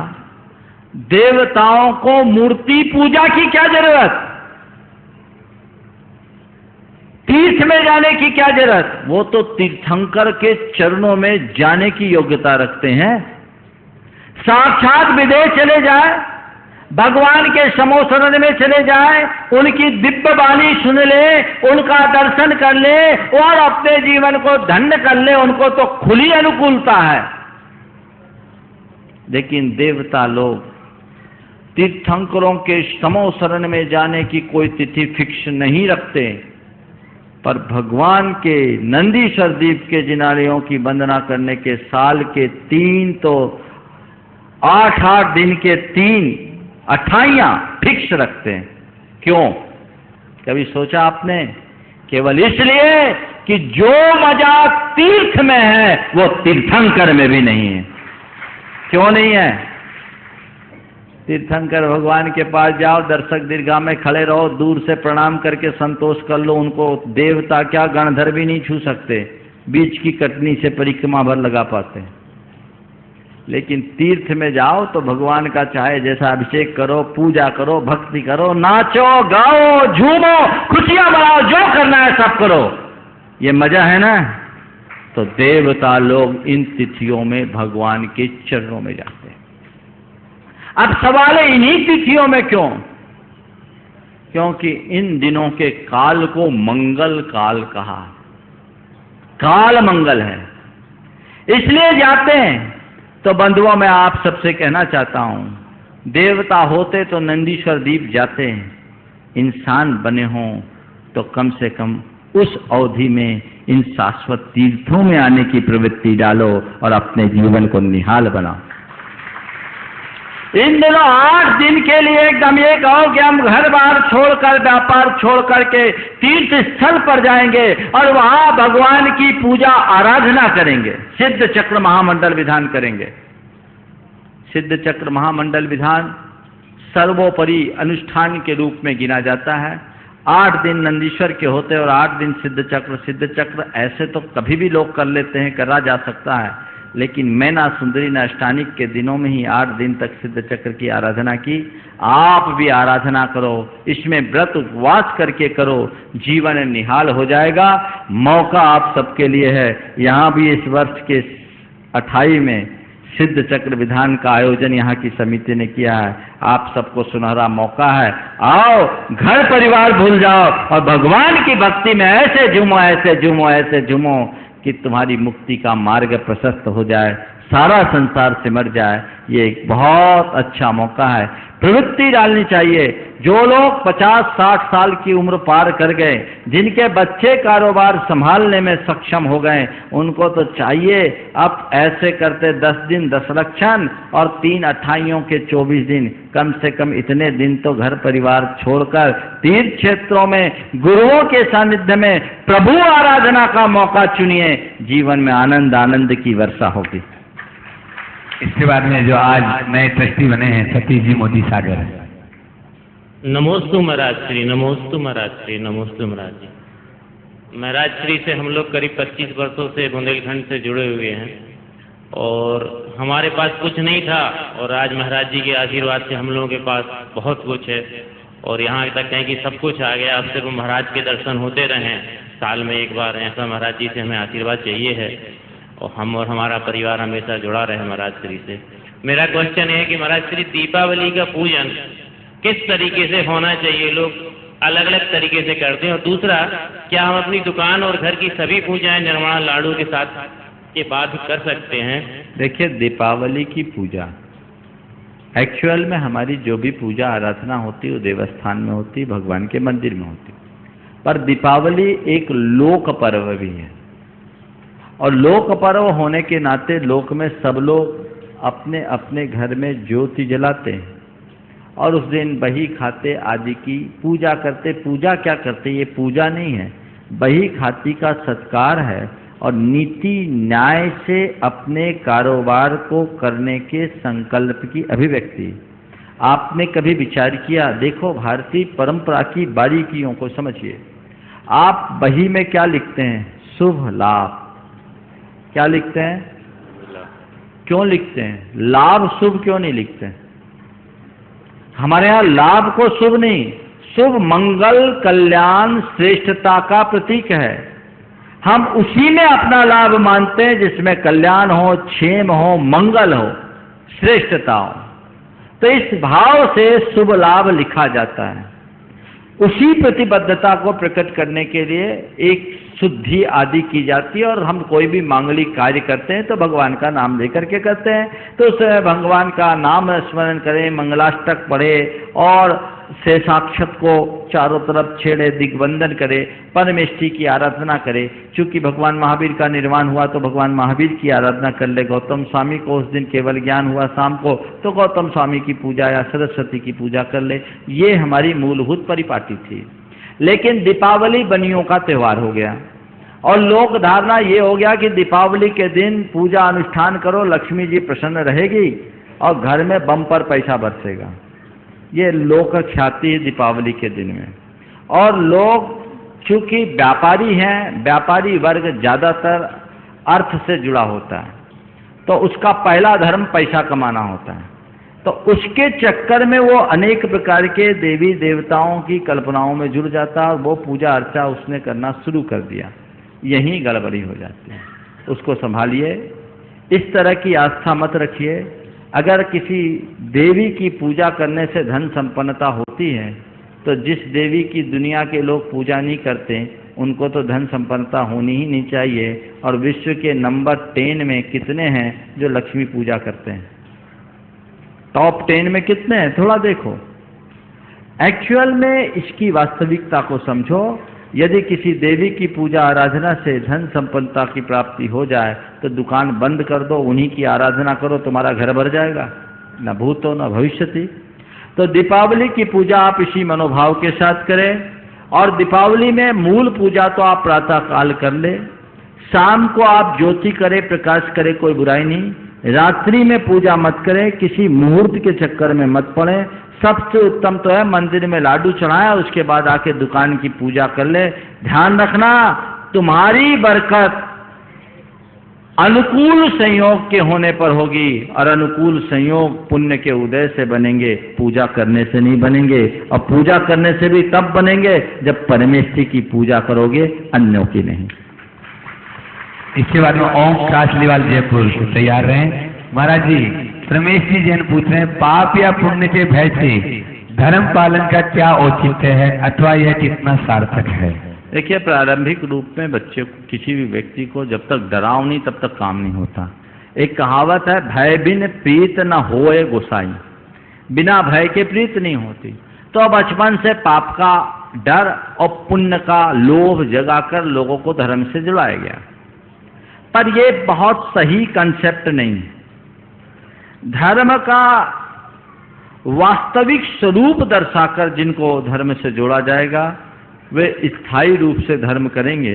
देवताओं को मूर्ति पूजा की क्या जरूरत? तीर्थ में जाने की क्या जरूरत? वो तो तीर्थंकर के चरणों में जाने की योग्यता रखते हैं। साक्षात विदेश चले जाए, भगवान के समोसरण में चले जाए, उनकी दिव्य वाणी सुन ले, उनका दर्शन कर ले और अपने जीवन को धन्य कर ले, उनको तो खुली अनुकूलता है। लेकिन देवता लोग तीर्थंकरों के समो शरण में जाने की कोई तिथि फिक्स नहीं रखते, पर भगवान के नंदीश्वर दीप के जिनालयों की वंदना करने के साल के 3 तो 8-8 दिन के 3 अठाइयां फिक्स रखते हैं। क्यों? कभी सोचा आपने? केवल इसलिए कि जो मजा तीर्थ में है वो तीर्थंकर में भी नहीं है। क्यों नहीं है? तीर्थंकर भगवान के पास जाओ, दर्शक दीर्घा में खड़े रहो, दूर से प्रणाम करके संतोष कर लो, उनको देवता क्या गणधर भी नहीं छू सकते, बीच की कटनी से परिक्रमा भर लगा पाते हैं। लेकिन तीर्थ में जाओ तो भगवान का चाहे जैसा अभिषेक करो, पूजा करो, भक्ति करो, नाचो, गाओ, झूमो, खुशियां मनाओ, जो करना है सब करो, ये मजा है ना। तो देवता लोग इन तिथियों में भगवान के चरणों में जाते हैं। अब सवाल है इन्हीं तिथियों में क्यों? क्योंकि इन दिनों के काल को मंगल काल कहा, काल मंगल है, इसलिए जाते हैं। तो बंधुओं मैं आप सबसे कहना चाहता हूं, देवता होते तो नंदीश्वर दीप जाते हैं, इंसान बने हों तो कम से कम उस अवधि में इन शाश्वत तीर्थों में आने की प्रवृत्ति डालो और अपने जीवन को निहाल बनाओ। इन दिनों 8 दिन के लिए एकदम ये कहो कि हम घर बार छोड़कर, व्यापार छोड़ करके तीर्थ स्थल पर जाएंगे और वहां भगवान की पूजा आराधना करेंगे, सिद्ध चक्र महामंडल विधान करेंगे। सिद्ध चक्र महामंडल विधान सर्वोपरि अनुष्ठान के रूप में गिना जाता है। 8 दिन नंदीश्वर के होते और 8 दिन सिद्ध चक्र। सिद्ध चक्र ऐसे तो कभी भी लोग कर लेते हैं, करा जा सकता है, लेकिन मैना सुंदरी ने अष्टानिक के दिनों में ही 8 दिन तक सिद्ध चक्र की आराधना की। आप भी आराधना करो, इसमें व्रत उपवास करके करो, जीवन निहाल हो जाएगा। मौका आप सबके लिए है। यहाँ भी इस वर्ष के 28 में सिद्ध चक्र विधान का आयोजन यहाँ की समिति ने किया है। आप सबको सुनहरा मौका है, आओ, घर परिवार भूल जाओ और भगवान की भक्ति में ऐसे झूमो, ऐसे झूमो, ऐसे झूमो कि तुम्हारी मुक्ति का मार्ग प्रशस्त हो जाए, सारा संसार सिमट जाए। ये एक बहुत अच्छा मौका है, प्रवृत्ति डालनी चाहिए। जो लोग 50-60 साल की उम्र पार कर गए, जिनके बच्चे कारोबार संभालने में सक्षम हो गए, उनको तो चाहिए अब ऐसे करते 10 दिन 10 लक्षण और 3 अठाइयों के 24 दिन, कम से कम इतने दिन तो घर परिवार छोड़कर तीर्थ क्षेत्रों में गुरुओं के सानिध्य में प्रभु आराधना का मौका चुनिए। जीवन में आनंद आनंद की वर्षा होगी। इसके बाद में जो आज नए ट्रस्टी बने हैं सतीश जी मोदी सागर। नमोस्तु महाराज श्री, नमोस्तु महाराज श्री, नमोस्तु महाराज जी। महाराज श्री से हम लोग करीब 25 वर्षों से बुंदेलखंड से जुड़े हुए हैं और हमारे पास कुछ नहीं था और आज महाराज जी के आशीर्वाद से हम लोगों के पास बहुत कुछ है और यहाँ तक कहें कि सब कुछ आ गया। अब सिर्फ महाराज के दर्शन होते रहें साल में एक बार, ऐसा महाराज जी से हमें आशीर्वाद चाहिए है और हम और हमारा परिवार हमेशा जुड़ा रहे महाराज श्री से। मेरा क्वेश्चन है कि महाराज श्री दीपावली का पूजन किस तरीके से होना चाहिए? लोग अलग अलग तरीके से करते हैं और दूसरा, क्या हम अपनी दुकान और घर की सभी पूजाएं निर्माण लाडू के साथ के बाद कर सकते हैं? देखिए, दीपावली की पूजा एक्चुअल में हमारी जो भी पूजा आराधना होती है वो देवस्थान में होती है, भगवान के मंदिर में होती है, पर दीपावली एक लोक पर्व भी है और लोक पर्व होने के नाते लोक में सब लोग अपने अपने घर में ज्योति जलाते हैं और उस दिन बही खाते आदि की पूजा करते। पूजा क्या करते? ये पूजा नहीं है, बही खाती का सत्कार है और नीति न्याय से अपने कारोबार को करने के संकल्प की अभिव्यक्ति। आपने कभी विचार किया? देखो, भारतीय परंपरा की बारीकियों को समझिए। आप बही में क्या लिखते हैं? शुभ लाभ। क्या लिखते हैं? क्यों लिखते हैं? लाभ शुभ क्यों नहीं लिखते हैं? हमारे यहाँ लाभ को शुभ नहीं, शुभ मंगल कल्याण श्रेष्ठता का प्रतीक है। हम उसी में अपना लाभ मानते हैं जिसमें कल्याण हो, क्षेम हो, मंगल हो, श्रेष्ठता हो। तो इस भाव से शुभ लाभ लिखा जाता है। उसी प्रतिबद्धता को प्रकट करने के लिए एक शुद्धि आदि की जाती है। और हम कोई भी मांगलिक कार्य करते हैं तो भगवान का नाम लेकर के करते हैं, तो उस भगवान का नाम स्मरण करें, मंगलाष्टक पढ़े और शेषाक्षत को चारों तरफ छेड़े, दिग्बंधन करे, परमेष्टि की आराधना करे। चूंकि भगवान महावीर का निर्वाण हुआ तो भगवान महावीर की आराधना कर ले। गौतम स्वामी को उस दिन केवल ज्ञान हुआ शाम को, तो गौतम स्वामी की पूजा या सरस्वती की पूजा कर ले। ये हमारी मूलभूत परिपाटी थी। लेकिन दीपावली बनियों का त्यौहार हो गया और लोक धारणा ये हो गया कि दीपावली के दिन पूजा अनुष्ठान करो, लक्ष्मी जी प्रसन्न रहेगी और घर में बम पर पैसा बरसेगा। ये लोक ख्याति है दीपावली के दिन में। और लोग चूंकि व्यापारी हैं, व्यापारी वर्ग ज़्यादातर अर्थ से जुड़ा होता है, तो उसका पहला धर्म पैसा कमाना होता है। तो उसके चक्कर में वो अनेक प्रकार के देवी देवताओं की कल्पनाओं में जुड़ जाता है और वो पूजा अर्चा उसने करना शुरू कर दिया। यही गड़बड़ी हो जाती है। उसको संभालिए, इस तरह की आस्था मत रखिए। अगर किसी देवी की पूजा करने से धन संपन्नता होती है तो जिस देवी की दुनिया के लोग पूजा नहीं करते उनको तो धन संपन्नता होनी ही नहीं चाहिए। और विश्व के नंबर 10 में कितने हैं जो लक्ष्मी पूजा करते हैं? टॉप 10 में कितने हैं? थोड़ा देखो। एक्चुअल में इसकी वास्तविकता को समझो। यदि किसी देवी की पूजा आराधना से धन संपन्नता की प्राप्ति हो जाए तो दुकान बंद कर दो, उन्हीं की आराधना करो, तुम्हारा घर भर जाएगा, न भूतो न भविष्यति। तो दीपावली की पूजा आप इसी मनोभाव के साथ करें। और दीपावली में मूल पूजा तो आप प्रातः काल कर ले, शाम को आप ज्योति करें, प्रकाश करें, कोई बुराई नहीं। रात्रि में पूजा मत करें, किसी मुहूर्त के चक्कर में मत पड़े। सबसे उत्तम तो है मंदिर में लाडू चढ़ाया, उसके बाद आके दुकान की पूजा कर ले। ध्यान रखना, तुम्हारी बरकत अनुकूल संयोग के होने पर होगी और अनुकूल संयोग पुण्य के उदय से बनेंगे, पूजा करने से नहीं बनेंगे। और पूजा करने से भी तब बनेंगे जब परमेष्ठी की पूजा करोगे, अन्यों की नहीं। इसके बाद में ओम कासलीवाल जयपुर तैयार रहें। महाराज जी, रमेश जी जैन पूछ रहे हैं, पाप या पुण्य के भय से धर्म पालन का क्या औचित्य है अथवा यह कितना सार्थक है? देखिए, प्रारंभिक रूप में बच्चे को, किसी भी व्यक्ति को जब तक डराओ नहीं तब तक काम नहीं होता। एक कहावत है, भय बिन प्रीत न होए गोसाई। बिना भय के प्रीत नहीं होती। तो बचपन से पाप का डर और पुण्य का लोभ जगाकर लोगों को धर्म से जुड़ाया गया। पर यह बहुत सही कंसेप्ट नहीं है। धर्म का वास्तविक स्वरूप दर्शाकर जिनको धर्म से जोड़ा जाएगा वे स्थायी रूप से धर्म करेंगे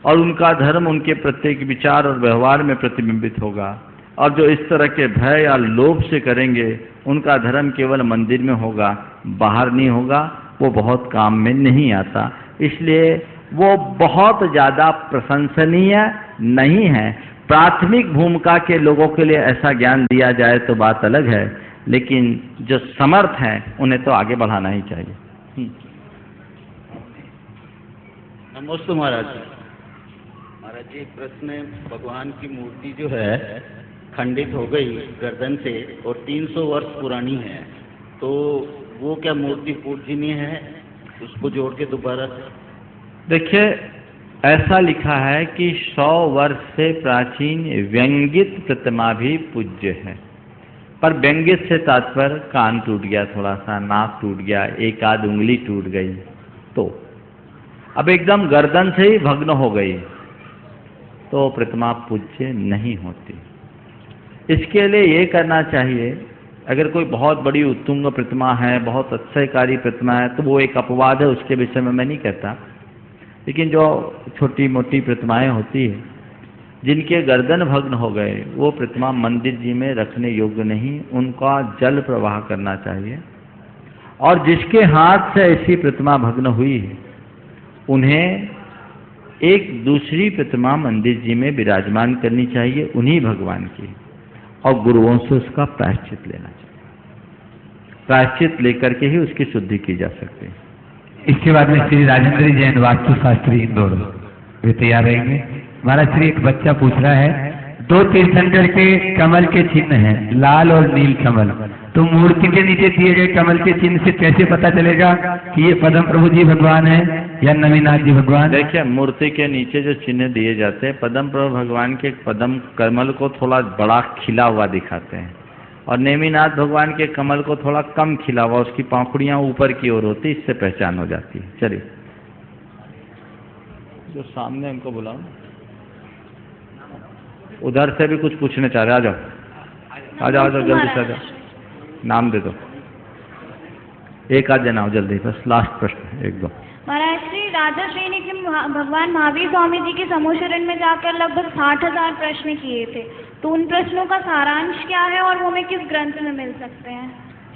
और उनका धर्म उनके प्रत्येक विचार और व्यवहार में प्रतिबिंबित होगा। और जो इस तरह के भय या लोभ से करेंगे उनका धर्म केवल मंदिर में होगा, बाहर नहीं होगा, वो बहुत काम में नहीं आता। इसलिए वो बहुत ज़्यादा प्रशंसनीय नहीं है। प्राथमिक भूमिका के लोगों के लिए ऐसा ज्ञान दिया जाए तो बात अलग है, लेकिन जो समर्थ हैं उन्हें तो आगे बढ़ाना ही चाहिए। नमस्ते महाराज जी। महाराज जी, एक प्रश्न है, भगवान की मूर्ति जो है खंडित हो गई गर्दन से और 300 वर्ष पुरानी है, तो वो क्या मूर्ति पूजनीय है? उसको जोड़ के दोबारा। देखिए, ऐसा लिखा है कि 100 वर्ष से प्राचीन व्यंगित प्रतिमा भी पूज्य है। पर व्यंगित से तात्पर्य कान टूट गया, थोड़ा सा नाक टूट गया, एक आध उंगली टूट गई, तो अब एकदम गर्दन से ही भग्न हो गई तो प्रतिमा पूज्य नहीं होती। इसके लिए ये करना चाहिए, अगर कोई बहुत बड़ी उत्तुंग प्रतिमा है, बहुत अतिशयकारी प्रतिमा है, तो वो एक अपवाद है, उसके विषय में मैं नहीं कहता। लेकिन जो छोटी मोटी प्रतिमाएं होती है जिनके गर्दन भग्न हो गए, वो प्रतिमा मंदिर जी में रखने योग्य नहीं, उनका जल प्रवाह करना चाहिए। और जिसके हाथ से ऐसी प्रतिमा भग्न हुई है उन्हें एक दूसरी प्रतिमा मंदिर जी में विराजमान करनी चाहिए, उन्हीं भगवान की, और गुरुओं से उसका प्रायश्चित लेना चाहिए। प्रायश्चित लेकर के ही उसकी शुद्धि की जा सकती है। इसके बाद में श्री राजेंद्र जैन वास्तुशास्त्री इंदौर वे तैयार रहेंगे। महाराज श्री, एक बच्चा पूछ रहा है, 2 तीर्थंकर के कमल के चिन्ह हैं, लाल और नील कमल, तो मूर्ति के नीचे दिए गए कमल के चिन्ह से कैसे पता चलेगा कि ये पद्म प्रभु जी भगवान है या नवीनाथ जी भगवान? देखिए, मूर्ति के नीचे जो चिन्ह दिए जाते हैं, पद्म प्रभु भगवान के पद्म कमल को थोड़ा बड़ा खिला हुआ दिखाते हैं, और नेमिनाथ भगवान के कमल को थोड़ा कम खिला हुआ, उसकी पाखुड़ियाँ ऊपर की ओर होती, इससे पहचान हो जाती है। चलिए, जो सामने उनको बुलाओ, उधर से भी कुछ पूछने चाह रहे, आ जाओ आ जाओ आ जाओ, जल्दी से आ जाओ, नाम दे दो, एक आध जना हो जल्दी, बस लास्ट प्रश्न, एक दो। महाराज श्री राजा श्रेणी के भगवान महावीर स्वामी जी के समूहशरण में जाकर लगभग 60,000 प्रश्न किए थे, तो उन प्रश्नों का सारांश क्या है और वो हमें किस ग्रंथ में मिल सकते हैं?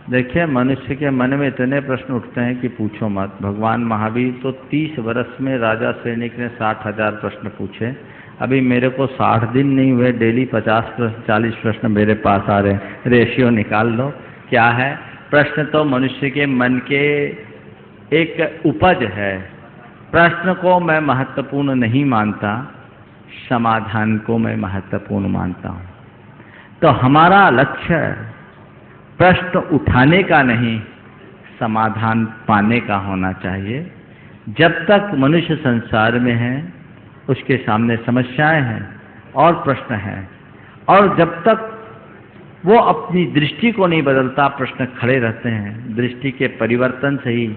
देखिए, मनुष्य के मन में इतने प्रश्न उठते हैं कि पूछो मत। भगवान महावीर तो 30 वर्ष में राजा सैनिक ने 60,000 प्रश्न पूछे। अभी मेरे को 60 दिन नहीं हुए, डेली 50-40 प्रश्न मेरे पास आ रहे हैं। रेशियो निकाल लो क्या है। प्रश्न तो मनुष्य के मन के एक उपज है। प्रश्न को मैं महत्वपूर्ण नहीं मानता, समाधान को मैं महत्वपूर्ण मानता हूँ। तो हमारा लक्ष्य प्रश्न उठाने का नहीं, समाधान पाने का होना चाहिए। जब तक मनुष्य संसार में है, उसके सामने समस्याएं हैं और प्रश्न हैं, और जब तक वो अपनी दृष्टि को नहीं बदलता, प्रश्न खड़े रहते हैं। दृष्टि के परिवर्तन से ही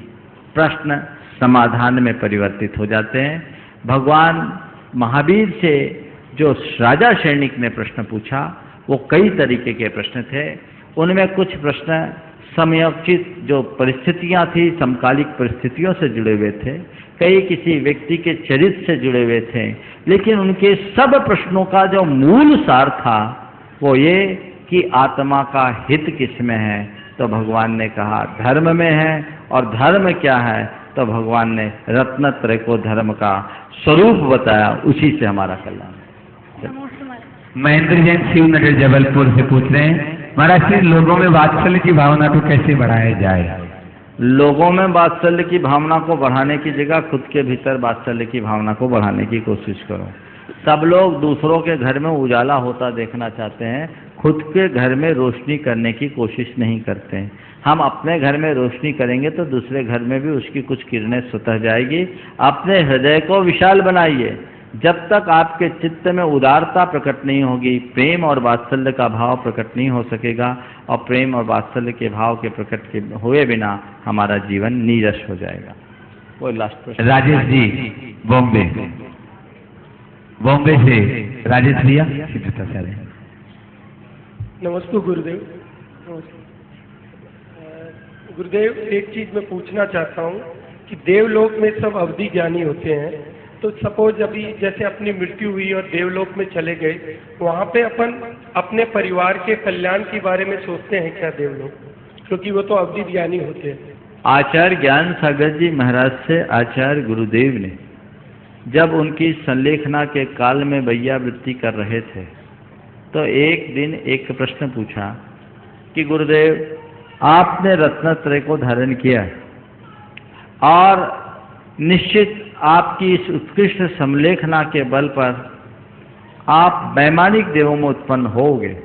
प्रश्न समाधान में परिवर्तित हो जाते हैं। भगवान महावीर से जो राजा सैनिक ने प्रश्न पूछा, वो कई तरीके के प्रश्न थे। उनमें कुछ प्रश्न समयोचित जो परिस्थितियां थी, समकालिक परिस्थितियों से जुड़े हुए थे, कई किसी व्यक्ति के चरित्र से जुड़े हुए थे, लेकिन उनके सब प्रश्नों का जो मूल सार था वो ये कि आत्मा का हित किसमें है। तो भगवान ने कहा धर्म में है, और धर्म क्या है, तो भगवान ने रत्नत्रय को धर्म का स्वरूप बताया, उसी से हमारा कल्याण। महेंद्र जैन शिवनगर जबलपुर से पूछ रहे हैं, महाराज जी लोगों में वात्सल्य की भावना को कैसे बढ़ाया जाए? लोगों में वात्सल्य की भावना को बढ़ाने की जगह खुद के भीतर वात्सल्य की भावना को बढ़ाने की कोशिश करो। सब लोग दूसरों के घर में उजाला होता देखना चाहते हैं, खुद के घर में रोशनी करने की कोशिश नहीं करते हैं। हम अपने घर में रोशनी करेंगे तो दूसरे घर में भी उसकी कुछ किरणें स्वतः जाएगी। अपने हृदय को विशाल बनाइए। जब तक आपके चित्त में उदारता प्रकट नहीं होगी, प्रेम और वात्सल्य का भाव प्रकट नहीं हो सकेगा, और प्रेम और वात्सल्य के भाव के प्रकट के हुए बिना हमारा जीवन नीरस हो जाएगा। वो लास्ट प्रश्न। राजेश जी बॉम्बे से राजेश भैया सिद्धाचार्य। नमस्ते गुरुदेव। गुरुदेव, एक चीज मैं पूछना चाहता हूँ कि देवलोक में सब अवधि ज्ञानी होते हैं, तो सपोज अभी जैसे अपनी मृत्यु हुई और देवलोक में चले गए, वहाँ पे अपन अपने परिवार के कल्याण के बारे में सोचते हैं क्या देवलोक? क्योंकि वो तो अवधि ज्ञानी होते हैं। आचार्य ज्ञान सागर जी महाराज से आचार्य गुरुदेव ने जब उनकी संलेखना के काल में वैयावृत्ति कर रहे थे, तो एक दिन एक प्रश्न पूछा कि गुरुदेव, आपने रत्नत्रय को धारण किया और निश्चित आपकी इस उत्कृष्ट संलेखना के बल पर आप वैमानिक देवों में उत्पन्न होगे।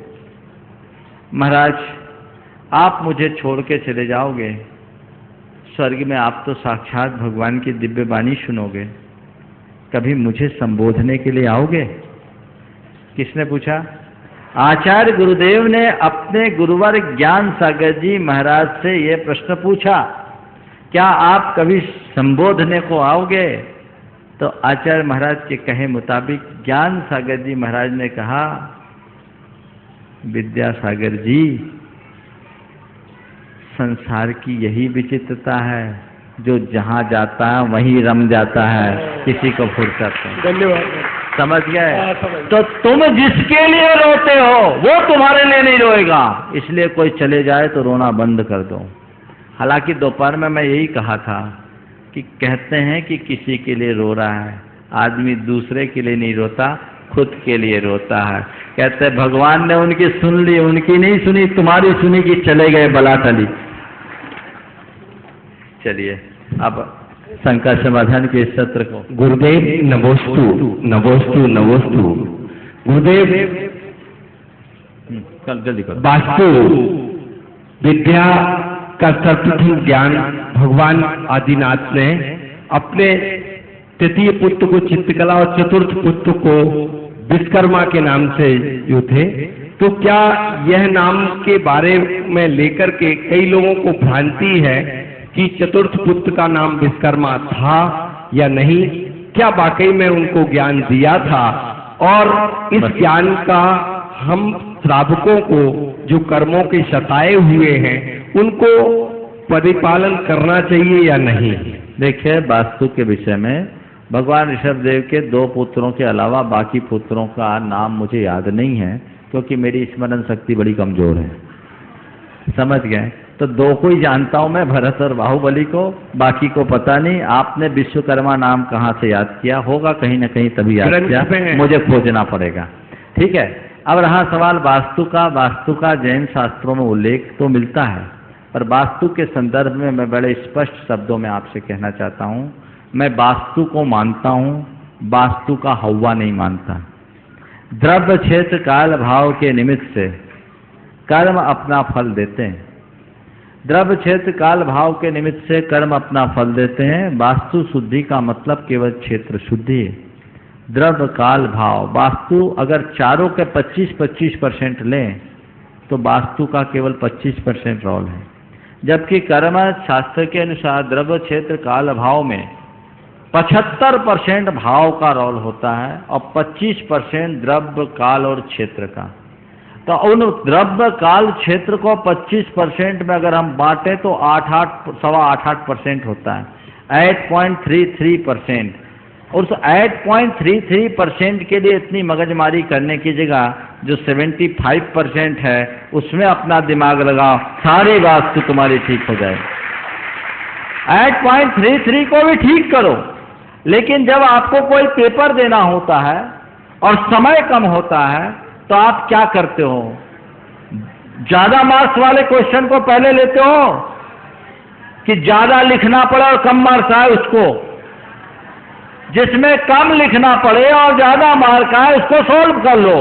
महाराज, आप मुझे छोड़ के चले जाओगे, स्वर्ग में आप तो साक्षात भगवान की दिव्य वाणी सुनोगे, कभी मुझे संबोधने के लिए आओगे? किसने पूछा? आचार्य गुरुदेव ने अपने गुरुवर ज्ञान सागर जी महाराज से ये प्रश्न पूछा, क्या आप कभी संबोधने को आओगे? तो आचार्य महाराज के कहे मुताबिक ज्ञान सागर जी महाराज ने कहा, विद्यासागर जी, संसार की यही विचित्रता है, जो जहाँ जाता है वहीं रम जाता है, किसी को फुर्सत नहीं। धन्यवाद। समझ गए? तो तुम जिसके लिए रोते हो वो तुम्हारे लिए नहीं रोएगा, इसलिए कोई चले जाए तो रोना बंद कर दो। हालांकि दोपहर में मैं यही कहा था कि कहते हैं कि किसी के लिए रो रहा है, आदमी दूसरे के लिए नहीं रोता, खुद के लिए रोता है। कहते हैं भगवान ने उनकी सुन ली, उनकी नहीं सुनी, तुम्हारी सुनी कि चले गए बला टली। चलिए अब शंका समाधान के सत्र को। गुरुदेव नमोस्तु नमोस्तु नमोस्तु। गुरुदेव कल जल्दी करो। वास्तु विद्या का सर्वप्रथम ज्ञान भगवान आदिनाथ ने अपने तृतीय पुत्र को चित्रकला और चतुर्थ पुत्र को विश्वकर्मा के नाम से जो थे, तो क्या यह नाम के बारे में लेकर के कई लोगों को भ्रांति है कि चतुर्थ पुत्र का नाम विश्वकर्मा था या नहीं? क्या वाकई में उनको ज्ञान दिया था? और इस ज्ञान का हम श्रावकों को जो कर्मों के सताए हुए हैं उनको परिपालन करना चाहिए या नहीं? देखिए, वास्तु के विषय में भगवान ऋषभदेव के 2 पुत्रों के अलावा बाकी पुत्रों का नाम मुझे याद नहीं है, क्योंकि मेरी स्मरण शक्ति बड़ी कमजोर है, समझ गए? तो 2 को ही जानता हूं मैं, भरत और बाहुबली को, बाकी को पता नहीं। आपने विश्वकर्मा नाम कहाँ से याद किया होगा? कहीं ना कहीं तभी याद किया, मुझे खोजना पड़ेगा। ठीक है, अब रहा सवाल वास्तु का। वास्तु का जैन शास्त्रों में उल्लेख तो मिलता है, पर वास्तु के संदर्भ में मैं बड़े स्पष्ट शब्दों में आपसे कहना चाहता हूं, मैं वास्तु को मानता हूं, वास्तु का हवा नहीं मानता। द्रव्य क्षेत्र काल भाव के निमित्त से कर्म अपना फल देते हैं। द्रव्य क्षेत्र काल भाव के निमित्त से कर्म अपना फल देते हैं। वास्तु शुद्धि का मतलब केवल क्षेत्र शुद्धि है। द्रव्य काल भाव, वास्तु अगर चारों के 25-25% लें तो वास्तु का केवल 25% रोल है, जबकि कर्म शास्त्र के अनुसार द्रव्य क्षेत्र काल भाव में 75% भाव का रोल होता है और 25% द्रव्य काल और क्षेत्र का। तो उन द्रव्य काल क्षेत्र को 25% में अगर हम बांटें तो 8.8% होता है, 8.33%। उस 8.33% के लिए इतनी मगजमारी करने की जगह जो 75% है उसमें अपना दिमाग लगाओ, सारी वास्तु तुम्हारी ठीक हो जाए। 8.33 को भी ठीक करो, लेकिन जब आपको कोई पेपर देना होता है और समय कम होता है तो आप क्या करते हो? ज्यादा मार्क्स वाले क्वेश्चन को पहले लेते हो कि ज्यादा लिखना पड़े और कम मार्क्स आए उसको? जिसमें कम लिखना पड़े और ज्यादा मार्क आए उसको सोल्व कर लो।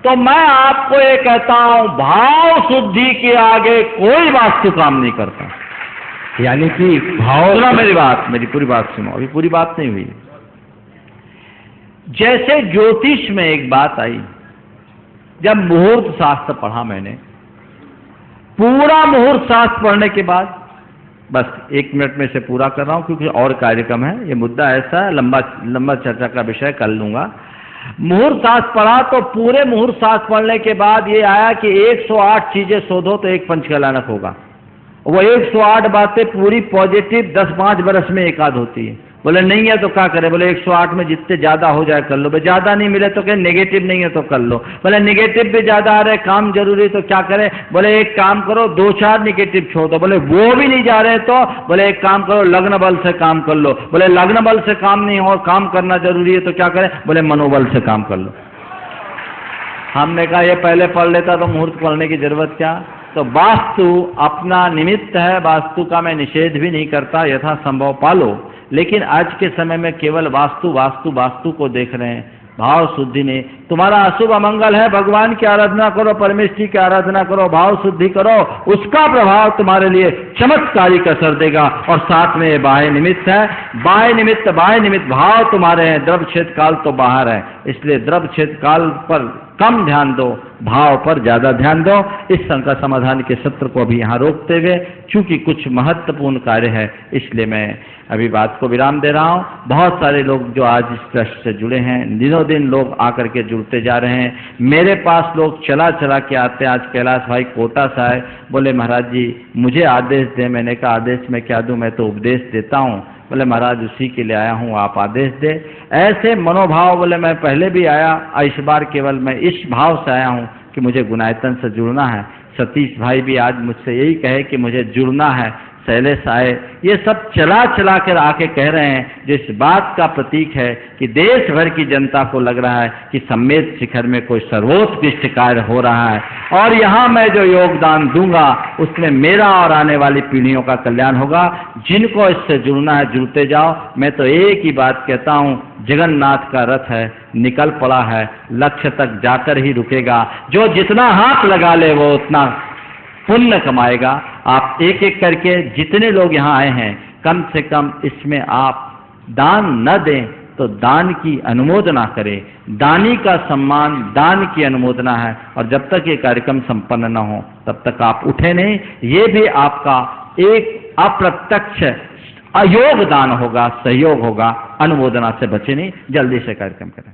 तो मैं आपको ये कहता हूं, भाव शुद्धि के आगे कोई वास्तु काम नहीं करता। यानी कि भाव, सुना मेरी बात, मेरी पूरी बात सुनो, अभी पूरी बात नहीं हुई। जैसे ज्योतिष में एक बात आई, जब मुहूर्त शास्त्र पढ़ा मैंने, पूरा मुहूर्त शास्त्र पढ़ने के बाद, बस 1 मिनट में से पूरा कर रहा हूं क्योंकि और कार्यक्रम है, ये मुद्दा ऐसा है, लंबा चर्चा का विषय कर लूंगा। मुहूर्त शास्त्र पढ़ा तो पूरे मुहूर्त शास्त्र पढ़ने के बाद ये आया कि 108 चीजें शोधो तो एक पंचकलानक होगा। वो 108 बातें पूरी पॉजिटिव 10-5 बरस में एक आध होती है। बोले नहीं है तो क्या करें? बोले 108 में जितने ज्यादा हो जाए कर लो। बोले ज्यादा नहीं मिले तो क्या? नेगेटिव नहीं है तो कर लो। बोले नेगेटिव भी ज्यादा आ रहे, काम जरूरी तो क्या करें? बोले एक काम करो, 2-4 नेगेटिव छोड़ दो। बोले वो भी नहीं जा रहे तो बोले एक काम करो, लग्न बल से काम कर लो। बोले लग्न बल से काम नहीं हो, काम करना जरूरी है तो क्या करें? बोले मनोबल से काम कर लो। हमने कहा ये पहले पढ़ लेता तो मुहूर्त पढ़ने की जरूरत क्या? तो वास्तु अपना निमित्त है, वास्तु का मैं निषेध भी नहीं करता, यथासंभव पालो। लेकिन आज के समय में केवल वास्तु वास्तु वास्तु को देख रहे हैं, भाव शुद्धि नहीं। तुम्हारा अशुभ अमंगल है, भगवान की आराधना करो, परमेश्वरी की आराधना करो, भाव शुद्धि करो, उसका प्रभाव तुम्हारे लिए चमत्कारिक असर देगा। और साथ में बाह्य निमित्त है, बाह्य निमित्त भाव तुम्हारे हैं, द्रव्य क्षेत्र काल तो बाहर है, इसलिए द्रव्य क्षेत्र काल पर कम ध्यान दो, भाव पर ज्यादा ध्यान दो। इस शंका समाधान के सत्र को अभी यहाँ रोकते हुए, चूंकि कुछ महत्वपूर्ण कार्य है इसलिए मैं अभी बात को विराम दे रहा हूँ। बहुत सारे लोग जो आज इस ट्रस्ट से जुड़े हैं, दिनों दिन लोग आकर के जुड़ते जा रहे हैं। मेरे पास लोग चला के आते हैं। आज कैलाश भाई कोटा से आए, बोले महाराज जी मुझे आदेश दें। मैंने कहा आदेश मैं क्या दूं, मैं तो उपदेश देता हूँ। बोले महाराज उसी के लिए आया हूँ, आप आदेश दे। ऐसे मनोभाव, बोले मैं पहले भी आया, इस बार केवल मैं इस भाव से आया हूँ कि मुझे गुणायतन से जुड़ना है। सतीश भाई भी आज मुझसे यही कहे कि मुझे जुड़ना है, शैलेश आए, ये सब चला कर आके कह रहे हैं, जो इस बात का प्रतीक है कि देश भर की जनता को लग रहा है कि सम्मेद शिखर में कोई सर्वोत्कृष्ट कार्य हो रहा है और यहाँ मैं जो योगदान दूंगा उसमें मेरा और आने वाली पीढ़ियों का कल्याण होगा। जिनको इससे जुड़ना है जुड़ते जाओ। मैं तो एक ही बात कहता हूँ, जगन्नाथ का रथ है, निकल पड़ा है, लक्ष्य तक जाकर ही रुकेगा। जो जितना हाथ लगा ले वो उतना पुण्य कमाएगा। आप एक एक करके जितने लोग यहाँ आए हैं, कम से कम इसमें आप दान न दें तो दान की अनुमोदना करें। दानी का सम्मान दान की अनुमोदना है, और जब तक ये कार्यक्रम संपन्न न हो तब तक आप उठे नहीं। ये भी आपका एक अप्रत्यक्ष अयोगदान होगा, सहयोग होगा। अनुमोदना से बचे नहीं, जल्दी से कार्यक्रम करें।